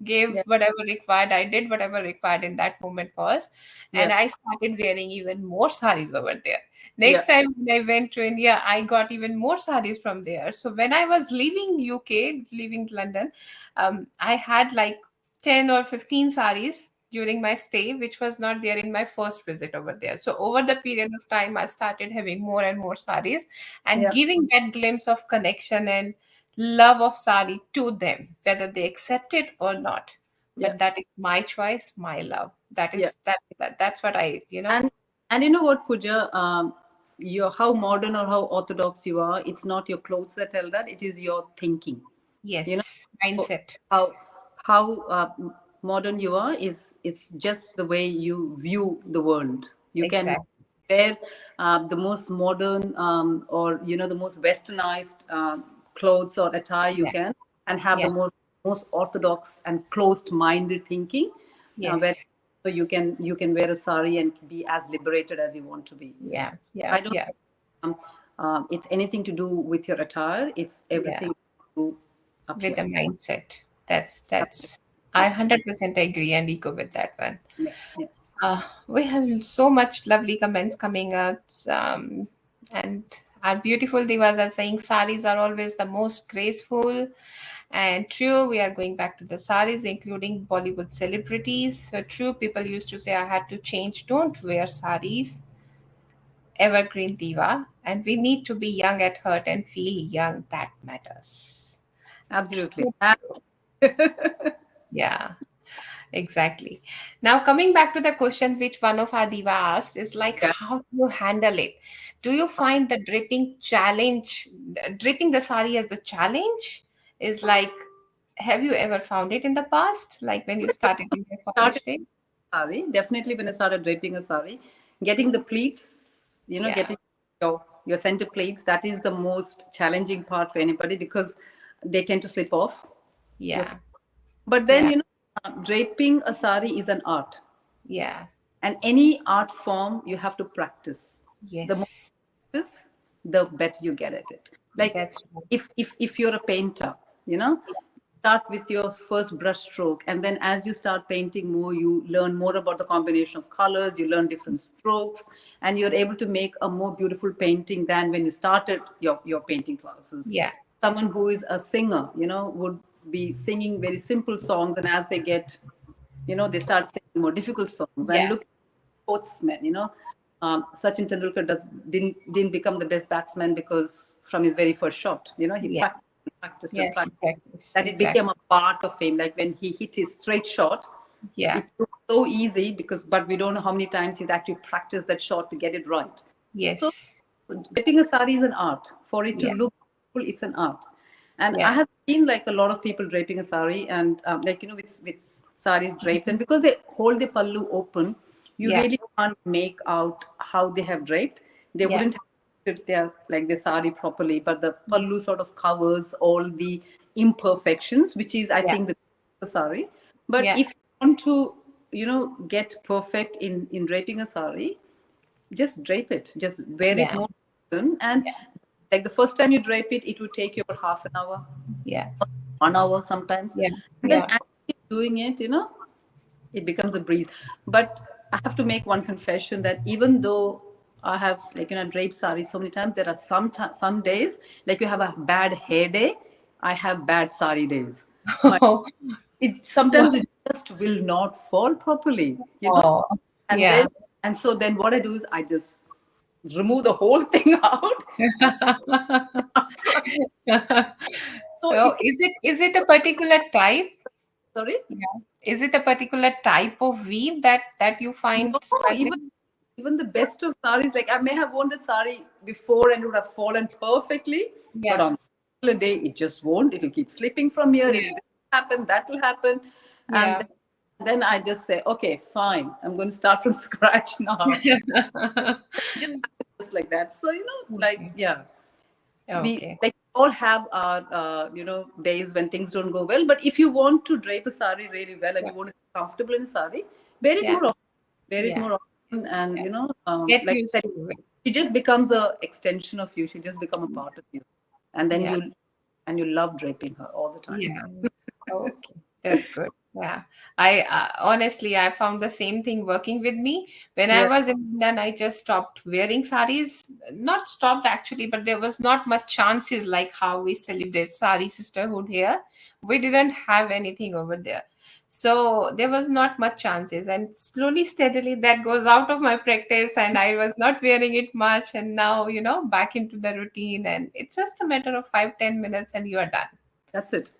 gave Yeah. whatever required. I did whatever required in that moment was, and Yeah. I started wearing even more saris over there. Yeah. Next time when I went to India, I got even more saris from there. So when I was leaving UK, leaving London, I had like 10 or 15 saris during my stay, which was not there in my first visit over there. So over the period of time, I started having more and more saris and Yeah. giving that glimpse of connection and love of sari to them, whether they accept it or not. Yeah. But that is my choice, my love. That Yeah. is that's what I. And and you know what, Pooja? You're how modern or how orthodox you are. It's not your clothes that tell that. It is your thinking. You Yes, know mindset. how modern you are is it's just the way you view the world. You can Exactly. wear the most modern or the most westernized clothes or attire you Yeah. can, and have the Yeah. most orthodox and closed-minded thinking. Where Yes. so you can wear a sari and be as liberated as you want to be. Yeah. Yeah. I don't. Yeah. Um, it's anything to do with your attire. It's Yeah. everything to do up With here. the mindset. That's I Absolutely. 100% agree and echo with that one. Yeah. Yeah. We have so much lovely comments coming up, and our beautiful divas are saying saris are always the most graceful and true. We are going back to the saris, including Bollywood celebrities. So true, people used to say, I had to change, don't wear saris. Evergreen diva, and we need to be young at heart and feel young. That matters. Absolutely. So true. Yeah. Exactly. Now, coming back to the question which one of our diva asked is like, Yeah. how do you handle it? Do you find the dripping the sari as a challenge? Is like, have you ever found it in the past? Like when you started in your Started college days? sari. Definitely when I started draping a sari, getting the pleats, Yeah, getting your center pleats, that is the most challenging part for anybody, because they tend to slip off. Your, yeah, but then yeah, draping a sari is an art, yeah. and any art form you have to practice. The more Yes, practice, the better you get at it. Like that's right. if you're a painter, start with your first brush stroke, and then as you start painting more, you learn more about the combination of colors, you learn different strokes, and you're able to make a more beautiful painting than when you started your painting classes. Yeah, Someone who is a singer, would be singing very simple songs, and as they get They start singing more difficult songs. And Yeah. look, sportsmen, Sachin Tendulkar didn't become the best batsman because from his very first shot, he Yeah. practiced and Yes, practiced, practice. that it became Exactly. a part of him. Like when he hit his straight shot, Yeah. it was so easy but we don't know how many times he's actually practiced that shot to get it right. So Yes. draping a sari is an art. For it to Yeah. look beautiful, it's an art. And I Yeah. have seen like a lot of people draping a sari, and like with saris draped, and because they hold the pallu open, you Yeah. really can't make out how they have draped. They Yeah. wouldn't have draped their like the sari properly, but the pallu sort of covers all the imperfections, which is I Yeah. think the sari. But Yeah. if you want to, get perfect in draping a sari, just drape it, just wear it Yeah. more often. And like the first time you drape it, it would take you about half an hour, Yeah. 1 hour sometimes. Yeah. And then Yeah. as you keep doing it, it becomes a breeze. But I have to make one confession that even though I have like draped saris so many times, there are some days like you have a bad hair day. I have bad sari days. My it sometimes it just will not fall properly. Oh, And then yeah. and so then what I do is I just remove the whole thing out. So So is it a particular type? sorry. Yeah. Is it a particular type of weave that you No, find even struggling? even the best of saris, like I may have worn that sari before and it would have fallen perfectly, but Yeah. on a particular day it just won't. It'll keep slipping from here. Yeah. It'll happen, that will happen. And Yeah. then I just say, okay, fine. I'm going to start from scratch now. Just happens just like that. So, like, Okay. yeah, we Okay. like all have our days when things don't go well. But if you want to drape a sari really well and Yeah. you want to feel comfortable in a sari, wear it Yeah. more often. Wear it Yeah. more often, and Yeah. Get like I used said, to it. she just becomes a extension of you. She just become a part of you, and then Yeah. you love draping her all the time. Yeah. Okay. That's good. Yeah. I honestly, I found the same thing working with me. When I Yeah, was in London, I just stopped wearing saris. Not stopped actually, but there was not much chances like how we celebrate sari sisterhood here. We didn't have anything over there. So there was not much chances. And slowly, steadily, that goes out of my practice, and I was not wearing it much. And now, back into the routine. And it's just a matter of 5-10 minutes, and you are done. that's it.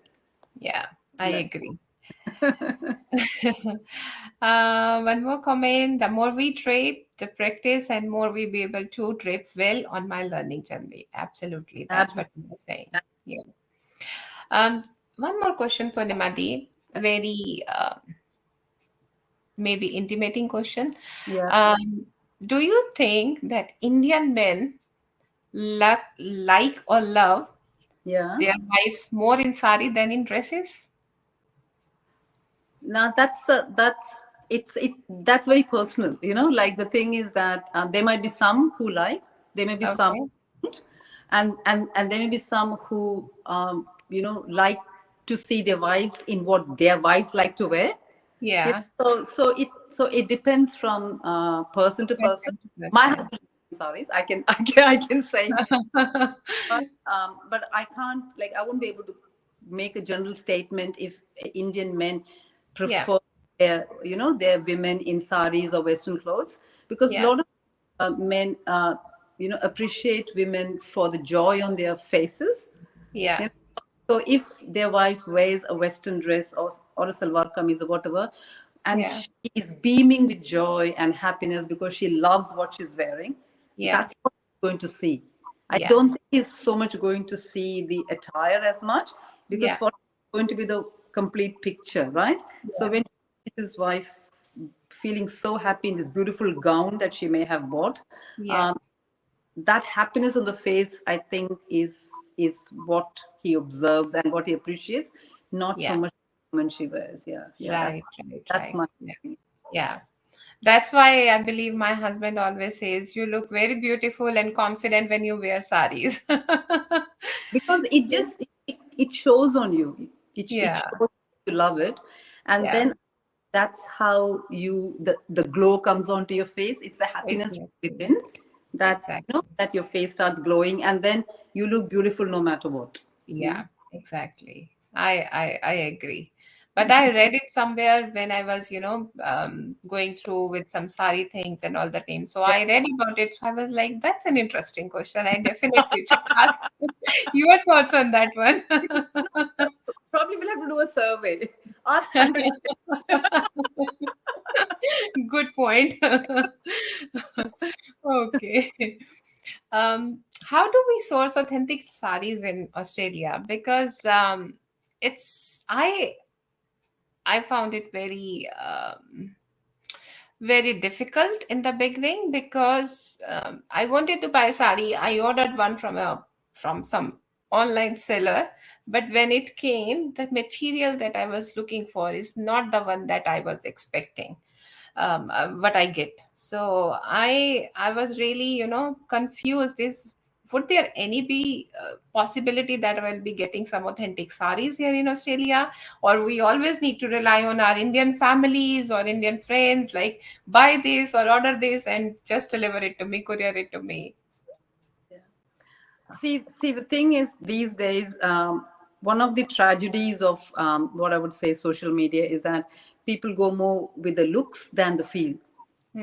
Yeah, I That's agree. One more comment. The more we drape, the practice, and more we be able to drape well on my learning journey. Absolutely. That's absolutely. what you're saying. Yeah. Um, One more question for Nimadi. Very maybe intimating question. Yeah, Do you think that Indian men like or love yeah. their wives more in sari than in dresses? Now that's very personal. Like the thing is that there might be some who like, there may be some Okay. who don't, and there may be some who like to see their wives in what their wives like to wear. Yeah. So it depends from person to person. Person to My person. husband, sorry, I can say, but I can't, like, I won't be able to make a general statement if Indian men Yeah. prefer their women in saris or Western clothes, because a Yeah. lot of men appreciate women for the joy on their faces. Yeah. You know, so if their wife wears a Western dress or a salwar kameez or whatever, and Yeah. she is beaming with joy and happiness because she loves what she's wearing, Yeah. that's what he's going to see. I Yeah. don't think he's so much going to see the attire as much, because Yeah. for him it's going to be the complete picture, right? So Yeah. when he sees his wife feeling so happy in this beautiful gown that she may have bought, Yeah. um, that happiness on the face, I think, is what he observes and what he appreciates, not so Yeah. much when she wears. Yeah, yeah, that's Right. Right. that's Right. my Yeah. Yeah. That's why I believe my husband always says you look very beautiful and confident when you wear saris. because it shows on you. It Yeah. shows you love it, and Yeah. then that's how the glow comes onto your face. It's the happiness Exactly. within that Exactly. that your face starts glowing, and then you look beautiful no matter what. Yeah. Exactly. I agree. But I read it somewhere when I was, going through with some sari things and all the time. So Yeah. I read about it. So I was like, that's an interesting question. I definitely should ask your thoughts on that one. Probably we'll have to do a survey. Ask 100. Good point. Okay. How do we source authentic saris in Australia? Because it's I found it very difficult in the beginning because I wanted to buy a sari. I ordered one from some online seller, but when it came, the material that I was looking for is not the one that I was expecting. What I get. So I was really confused. Is would there any be possibility that I will be getting some authentic saris here in Australia, or we always need to rely on our Indian families or Indian friends, like buy this or order this and just deliver it to me, courier it to me? Yeah. See, the thing is, these days, one of the tragedies of what I would say social media is that people go more with the looks than the feel.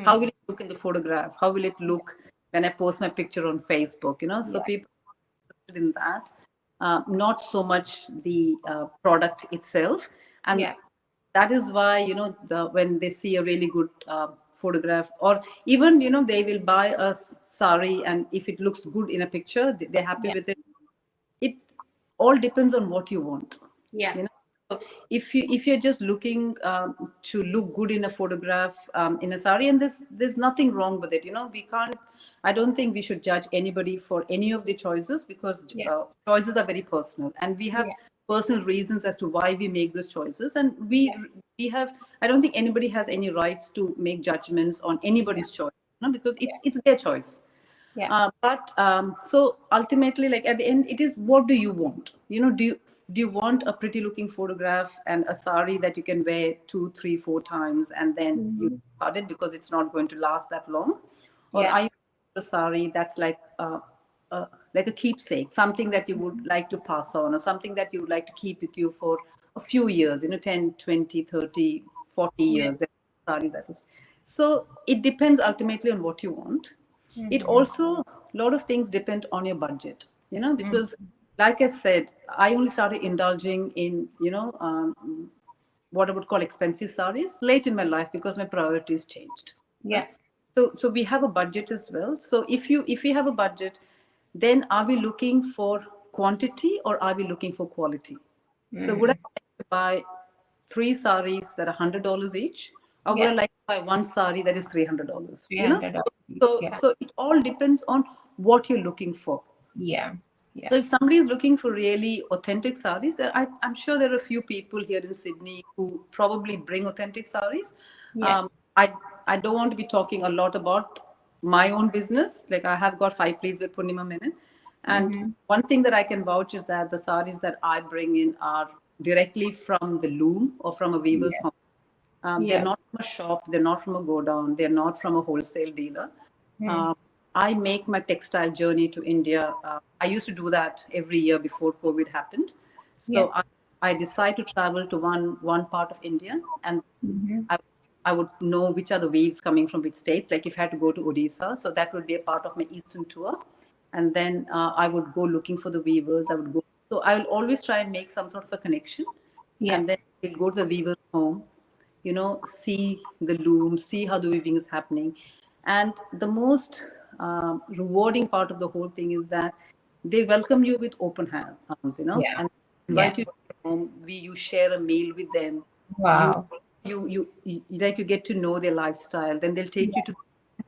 How Hmm. will it look in the photograph? How will it look when I post my picture on Facebook? So Yeah, people are interested in that, not so much the product itself. And yeah, that is why, when they see a really good photograph, or even, they will buy a sari, and if it looks good in a picture, they're happy yeah, with it. It all depends on what you want. yeah, you know so if you're just looking to look good in a photograph, in a sari, and there's nothing wrong with it. We can't I don't think we should judge anybody for any of the choices, because yeah, choices are very personal, and we have yeah, personal reasons as to why we make those choices, and yeah, I don't think anybody has any rights to make judgments on yeah, anybody's choice, because yeah, it's their choice. yeah. But so ultimately, like at the end, it is, what do you want? Do you want a pretty looking photograph and a sari that you can wear 2, 3, 4 times and then you Mhm. discard it because it's not going to last that long? Or Yeah. are you a sari that's like a keepsake, something that you would like to pass on, or something that you would like to keep with you for a few years, 10, 20, 30, 40 Yeah. years? There are saris that was. So it depends ultimately on what you want. It Mhm. also, a lot of things depend on your budget, Mhm. because, like I said, I only started indulging in, what I would call expensive sarees late in my life, because my priorities changed. Right? Yeah. So we have a budget as well. So if we have a budget, then are we looking for quantity, or are we looking for quality? So would I Mm. like to buy three saris that are $100 each, or would I Yeah. like to buy one sari that is $300? So, $300 each. so Yeah. so it all depends on what you're looking for. Yeah. Yeah. So if somebody is looking for really authentic saris, I'm sure there are a few people here in Sydney who probably bring authentic saris. Yeah. Um, I I don't want to be talking a lot about my own business. Like, I have got 5 plays with Poornima Menon, and Mm-hmm. one thing that I can vouch is that the saris that I bring in are directly from the loom or from a weaver's Yeah. home. They're Yeah. not from a shop, they're not from a go down, they're not from a wholesale dealer. Mm. Um, I make my textile journey to India. I used to do that every year before COVID happened. Yeah. So I decide to travel to one part of India, and Mm-hmm. I, I would know which are the weaves coming from which states. Like, if I had to go to Odisha, so that would be a part of my Eastern tour. And then I would go looking for the weavers. I would go. So I will always try and make some sort of a connection, Yeah. and then we'll go to the weaver's home, see the loom, see how the weaving is happening. And the most rewarding part of the whole thing is that they welcome you with open arms, Yeah. and Yeah. invite you to their home. You share a meal with them. You, Wow. like, you get to know their lifestyle. Then they'll take you to.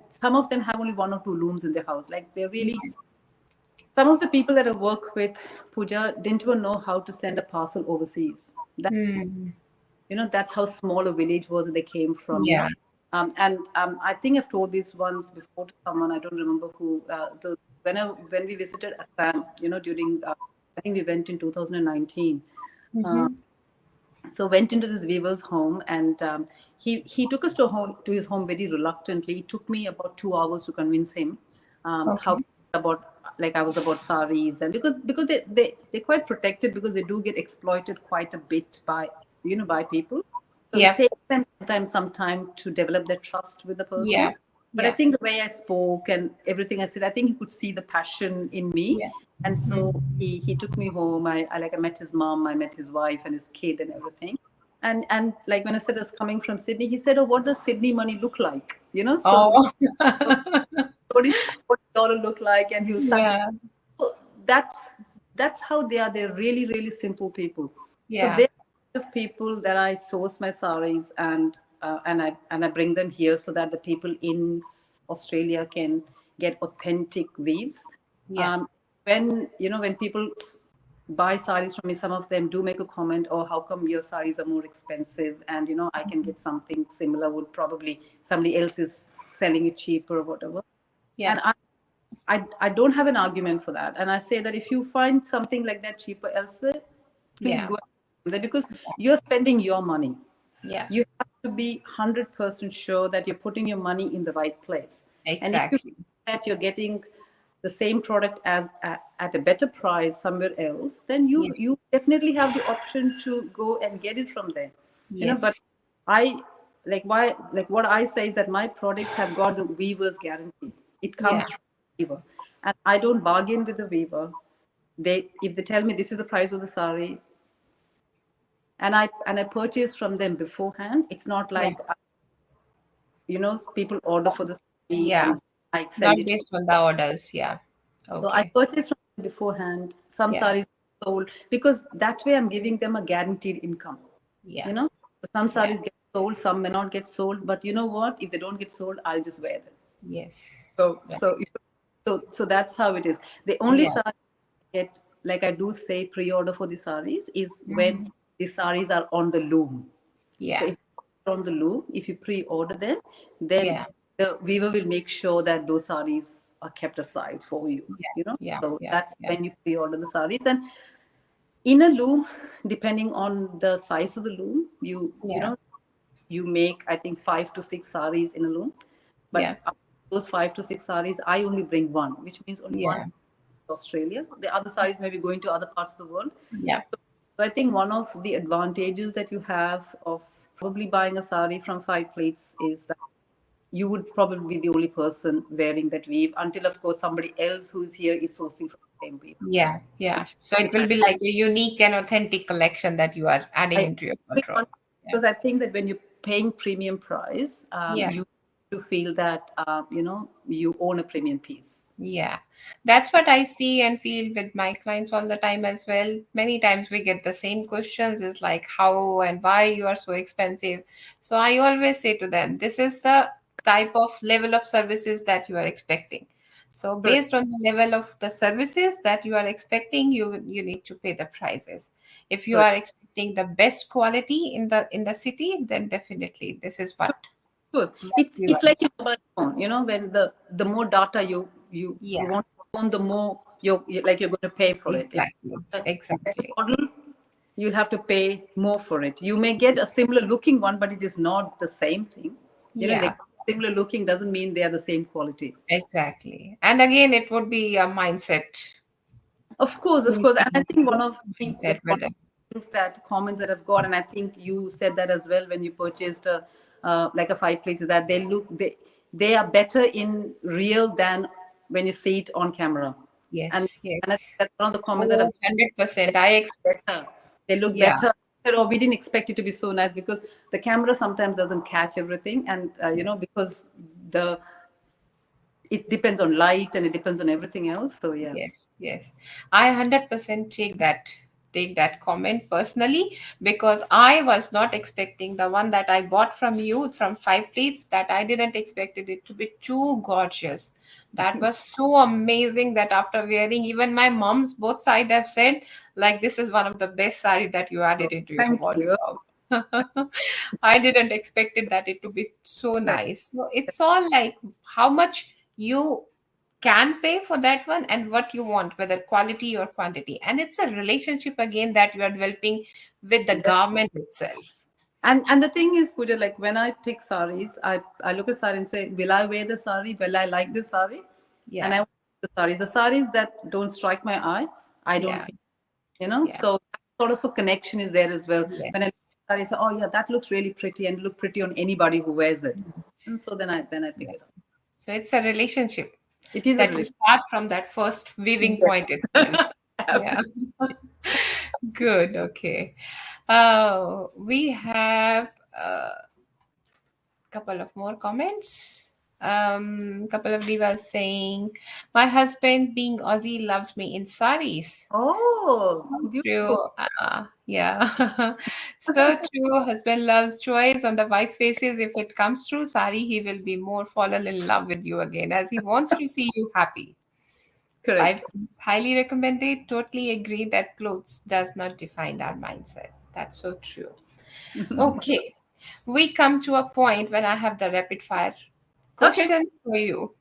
Some of them have only one or two looms in their house. Like, they're really. Some of the people that I work with, Pooja, didn't even know how to send a parcel overseas. Mm. That's how small a village was that they came from. Yeah. And I think I've told this once before to someone, I don't remember who. So when we visited Assam, during, I think we went in 2019. uh, Mm-hmm. so went into this weaver's home, and he took us to his home very reluctantly. It took me about 2 hours to convince him, how Okay. about, like, I was about saris, and because they're quite protected, because they do get exploited quite a bit by by people. So it Yeah. takes them sometimes some time to develop their trust with the Yeah. person. But I Yeah. think the way I spoke and everything I said, I think he could see the passion in me. Yeah. And so Mm. he took me home. I met his mom, I met his wife and his kid and everything. And like when I said I was coming from Sydney, he said, "Oh, what does Sydney money look like?" So Oh. what did $40 look like? And he was touching. Yeah. So that's how they are. They're really, really simple people. So Yeah. they're the kind of people that I source my saris and I bring them here so that the people in Australia can get authentic weaves. Yeah. Um, when people buy saris from me, some of them do make a comment, "Oh, how come your saris are more expensive?" And I can get something similar. Would probably somebody else is selling it cheaper or whatever. Yeah. And I don't have an argument for that. And I say that if you find something like that cheaper elsewhere, please Yeah. go there because you're spending your money. Yeah. You have to be 100% sure that you're putting your money in the right place. And if you Exactly. that you're getting the same product as at a better price somewhere else, then Yeah. you definitely have the option to go and get it from there. But Yes. I like what I say is that my products have got the weaver's guarantee. It Yeah. comes from the weaver, and I don't bargain with the weaver. If they tell me this is the price of the sari, and I purchase from them beforehand. It's not Yeah. like people order for the sari Yeah. and I Not send it. based on the orders. Yeah. So I Okay. purchase from them beforehand. Some Yeah. saris sold because that way I'm giving them a guaranteed income. Yeah. You know, so some Yeah. saris get sold, some may not get sold. But you know what? If they don't get sold, I'll just wear them. Yes. So Right. so so that's how it is. The only Yeah. sari I get, like I do say, pre-order for the saris is when Hmm. the saris are on the loom. So Yeah. if they're on the loom, if you pre-order them, then Yeah. the weaver will make sure that those saris are kept aside for you. Yeah. Yeah. So Yeah. that's Yeah. when you pre-order the saris. And in a loom, depending on the size of the loom, Yeah. you make, I think, 5 to 6 saris in a loom. But Yeah. those 5 to 6 saris, I only bring one, which means only one Yeah. to Australia. The other saris may be going to other parts of the world. Yeah. So I think one of the advantages that you have of probably buying a sari from Five Plates is that you would probably be the only person wearing that weave until, of course, somebody else who's here is sourcing from the same weave. Yeah. Yeah. Which So it which will be like a unique and authentic collection that you are adding I into your really wardrobe. want, Yeah. because I think that when you're paying premium price, Yeah. you feel that you own a premium piece. Yeah, that's what I see and feel with my clients all the time as well. Many times we get the same questions is like how and why you are so expensive. So I always say to them, this is the type of level of services that you are expecting. So Correct. based on the level of the services that you are expecting, you need to pay the prices. If you Correct. are expecting the best quality in the city, then definitely this is Course, what it's you it's are. like your mobile phone. When the more data you Yeah, want to phone, the more you're going to pay for it. exactly. Every Exactly. model, you'll have to pay more for it. You may get a similar looking one, but it is not the same thing. They Yeah. similar looking doesn't mean they are the same quality. Exactly. And again, it would be a mindset. Of course, and I think one of Mindset whether. the things that comments that I've got, and I think you said that as well when you purchased like a Five Places, that they are better in real than when you see it on camera, and Yes, and I think yes. that's one of the comments that Oh, I've 100%. I expect. better. They look Yeah, better. Or we didn't expect it to be so nice because the camera sometimes doesn't catch everything, and yes, because the it depends on light and it depends on everything else. So yeah. yes, yes. I 100% take that comment personally because I was not expecting the one that I bought from you from Five Plates that I didn't expected it to be too gorgeous. That was so amazing that after wearing, even my mom's both side have said like this is one of the best sari that you added into your Thank you. wardrobe. I didn't expect it that it to be so nice. So it's all like how much you can pay for that one and what you want, whether quality or quantity. And it's a relationship again that you are developing with the garment itself. And the thing is, Pooja, like when I pick saris, I look at sari and say, will I wear the sari? Will I like this sari? And I Yeah, want the saris. The saris that don't strike my eye, I don't yeah, pick. yeah. So that sort of a connection is there as well. When I Yes. sari, I say, oh yeah, that looks really pretty and look pretty on anybody who wears it. And so then I pick Yeah. it up. So it's a relationship It is a that you relation. start from that first viewing Yes, point itself. Yeah. absolutely. Good. Okay. We have a couple of more comments. Couple of divas saying, "My husband, being Aussie, loves me in saris." Oh, True. beautiful. Yeah. So true. Husband loves joys on the wife faces. If it comes through sari, he will be more fallen in love with you again as he wants to see you happy. Correct. Five highly recommended. Totally agree that clothes does not define our mindset. That's so true. Okay. We come to a point when I have the rapid fire Okay. questions for you,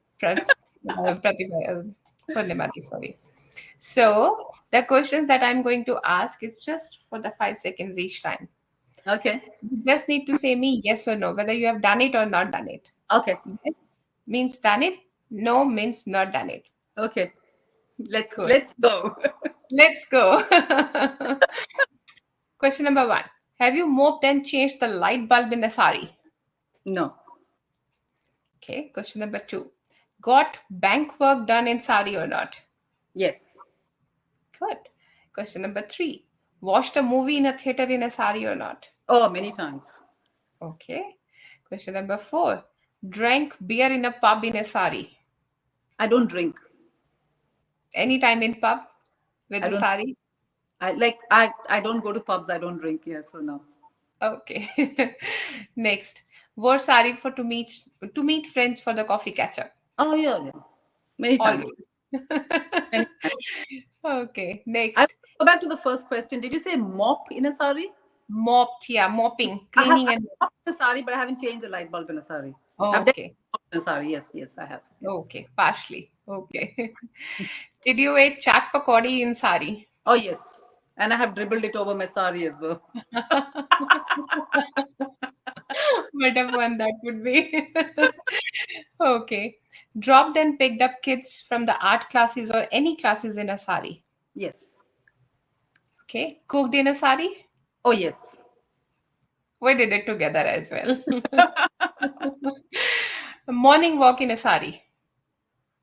Purnimati, sorry. So the questions that I'm going to ask is just for the 5 seconds each time. Okay. You just need to say me yes or no, whether you have done it or not done it. Okay. Yes means done it. No means not done it. Okay. Let's Good. let's go. Let's go. Question number one. Have you mopped and changed the light bulb in the sari? No. Okay. Question number two. Got bank work done in sari or not? Yes. Good. Question number three. Watched a movie in a theater in a sari or not? Oh, many times. Okay. Question number four. Drank beer in a pub in a sari. I don't drink. Anytime in pub with I the don't. sari? I don't go to pubs. I don't drink. Yes, so no. Okay. Next. Wore sari for to meet friends for the coffee catch up. Oh yeah, yeah. Many times. Always. Many times. Okay. I Next. go back to the first question. Did you say mop in a sari? Mopped, yeah, mopping, I cleaning and mopped in a sari, but I haven't changed a light bulb in a sari. I've definitely okay. mopped in a sari. Yes, yes, I have. Yes. Okay. Partially. Okay. Did you eat chaat pakodi in sari? Oh yes, and I have dribbled it over my sari as well. What a fun that would be. Okay. Dropped and picked up kids from the art classes or any classes in a sari. Yes. Okay. Cooked in a sari. Oh yes. We did it together as well. Morning walk in a sari.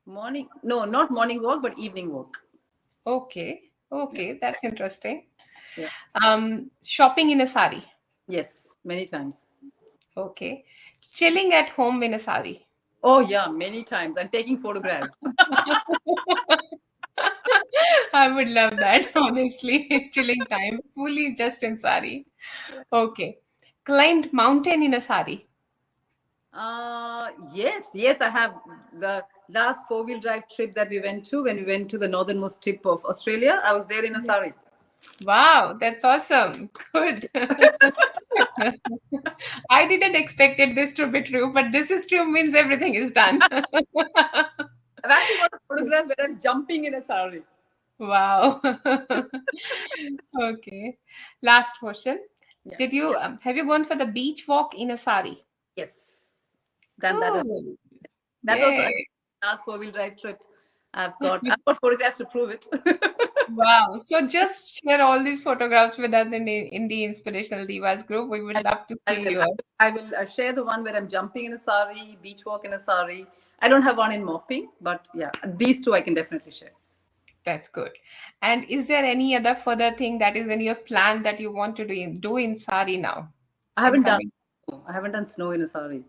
Morning? No, not morning walk, but evening walk. Okay. Yeah. Okay. That's interesting. Yeah. Shopping in a sari. Yes, many times. Okay. Chilling at home in a sari. Oh yeah, many times. And taking photographs. I would love that, honestly. Chilling time, fully just in sari. Okay. Climbed mountain in a sari. Yes, yes, I have. The last four-wheel drive trip that we went to, when we went to the northernmost tip of Australia, I was there in a sari. Wow, that's awesome. Good. I didn't expected this to be true, but this is true means everything is done. I've actually got a photograph where I'm jumping in a sari. Wow. Okay. Last question. Yeah. Did you have you gone for the beach walk in a sari? Yes. Done that. Cool. That was a Yay. last four-wheel drive trip. I've got photographs to prove it. Wow. So just share all these photographs with us in the Inspirational Divas group. We would I, love to I see will. you. I will share the one where I'm jumping in a sari, beach walk in a sari. I don't have one in mopping, but yeah, these two I can definitely share. That's good. And is there any other further thing that is in your plan that you want to do in sari now? I In haven't done. coming I haven't done snow in a sari.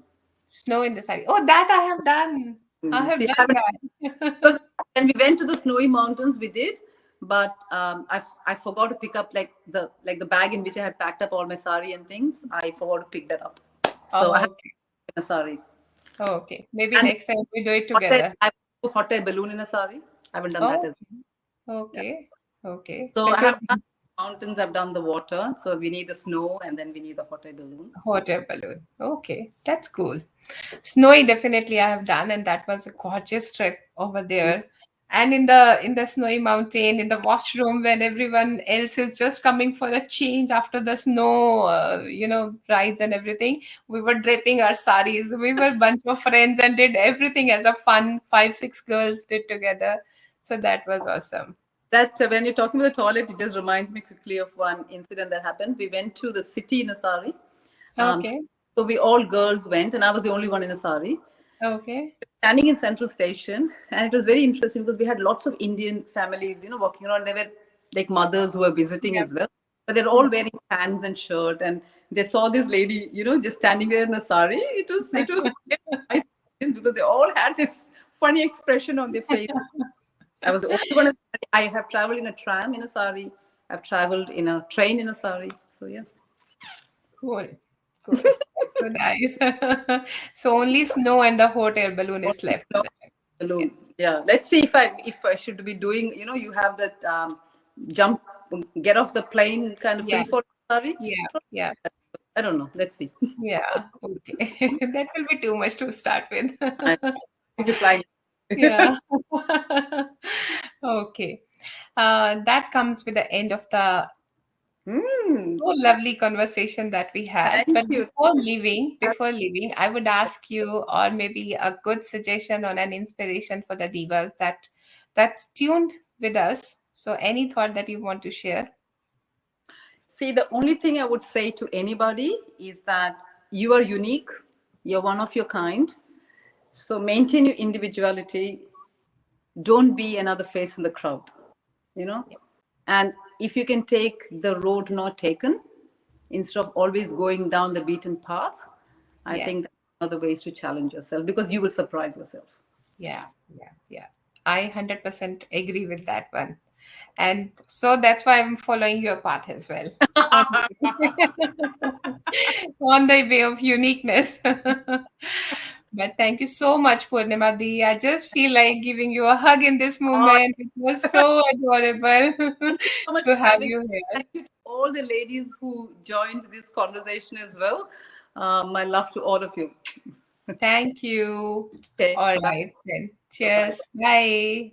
snow in the sari. Oh, that I have done. I have See, I done haven't. that. Because when we went to the snowy mountains, we did, but I forgot to pick up like the bag in which I had packed up all my sari and things. I forgot to pick that up, so I Oh, have okay. a sari. Okay. Maybe And next time we do it hot together. I put hot air balloon in a sari. I haven't done that Oh, as well. Yeah. okay. Okay. So I Secure have done mountains. I've done the water. So we need the snow, and then we need the hot air balloon. hot air balloon. Okay. That's cool. Snowy definitely I have done, and that was a gorgeous trip over there. And in the snowy mountain, in the washroom, when everyone else is just coming for a change after the snow, rides and everything, we were draping our saris. We were a bunch of friends and did everything as a fun 5, 6 girls did together. So that was awesome. That when you're talking about the toilet, it just reminds me quickly of one incident that happened. We went to the city in a sari. Um, Okay. so we all girls went, and I was the only one in a sari. Okay. Standing in Central Station, and it was very interesting because we had lots of Indian families, walking around. They were like mothers who were visiting Yeah. as well, but they're Yeah. all wearing pants and shirt, and they saw this lady, just standing there in a sari. It was very nice because they all had this funny expression on their face. I was the only one. I have traveled in a tram in a sari. I've traveled in a train in a sari. So yeah. Cool. Cool. That's so nice. So only snow and the hot air balloon is left in No, the yeah. balloon. Yeah. Let's see if I should be doing. You have that jump, get off the plane kind of Yeah. free fall. Sorry. Yeah. Yeah. I don't know. Let's see. Yeah. Okay. That will be too much to start with. I need to fly. Yeah. Okay. That comes with the end of the Hmm. so lovely conversation that we had. Thank But you. before leaving, I would ask you, or maybe a good suggestion on an inspiration for the divas that's tuned with us. So, any thought that you want to share? See, the only thing I would say to anybody is that you are unique. You're one of your kind. So maintain your individuality. Don't be another face in the crowd. you know Yeah. and if you can take the road not taken instead of always going down the beaten path, I Yeah. think that's another ways to challenge yourself because you will surprise yourself. Yeah. Yeah. Yeah. I 100% agree with that one. And so that's why I'm following your path as well. On on the way of uniqueness. But thank you so much, Purnima Di. I just feel like giving you a hug in this Oh, moment. It was so adorable thank you so much to for have having you me. here. Thank you to all the ladies who joined this conversation as well. My love to all of you. Thank you. Okay, All bye right then. bye. Cheers. Bye.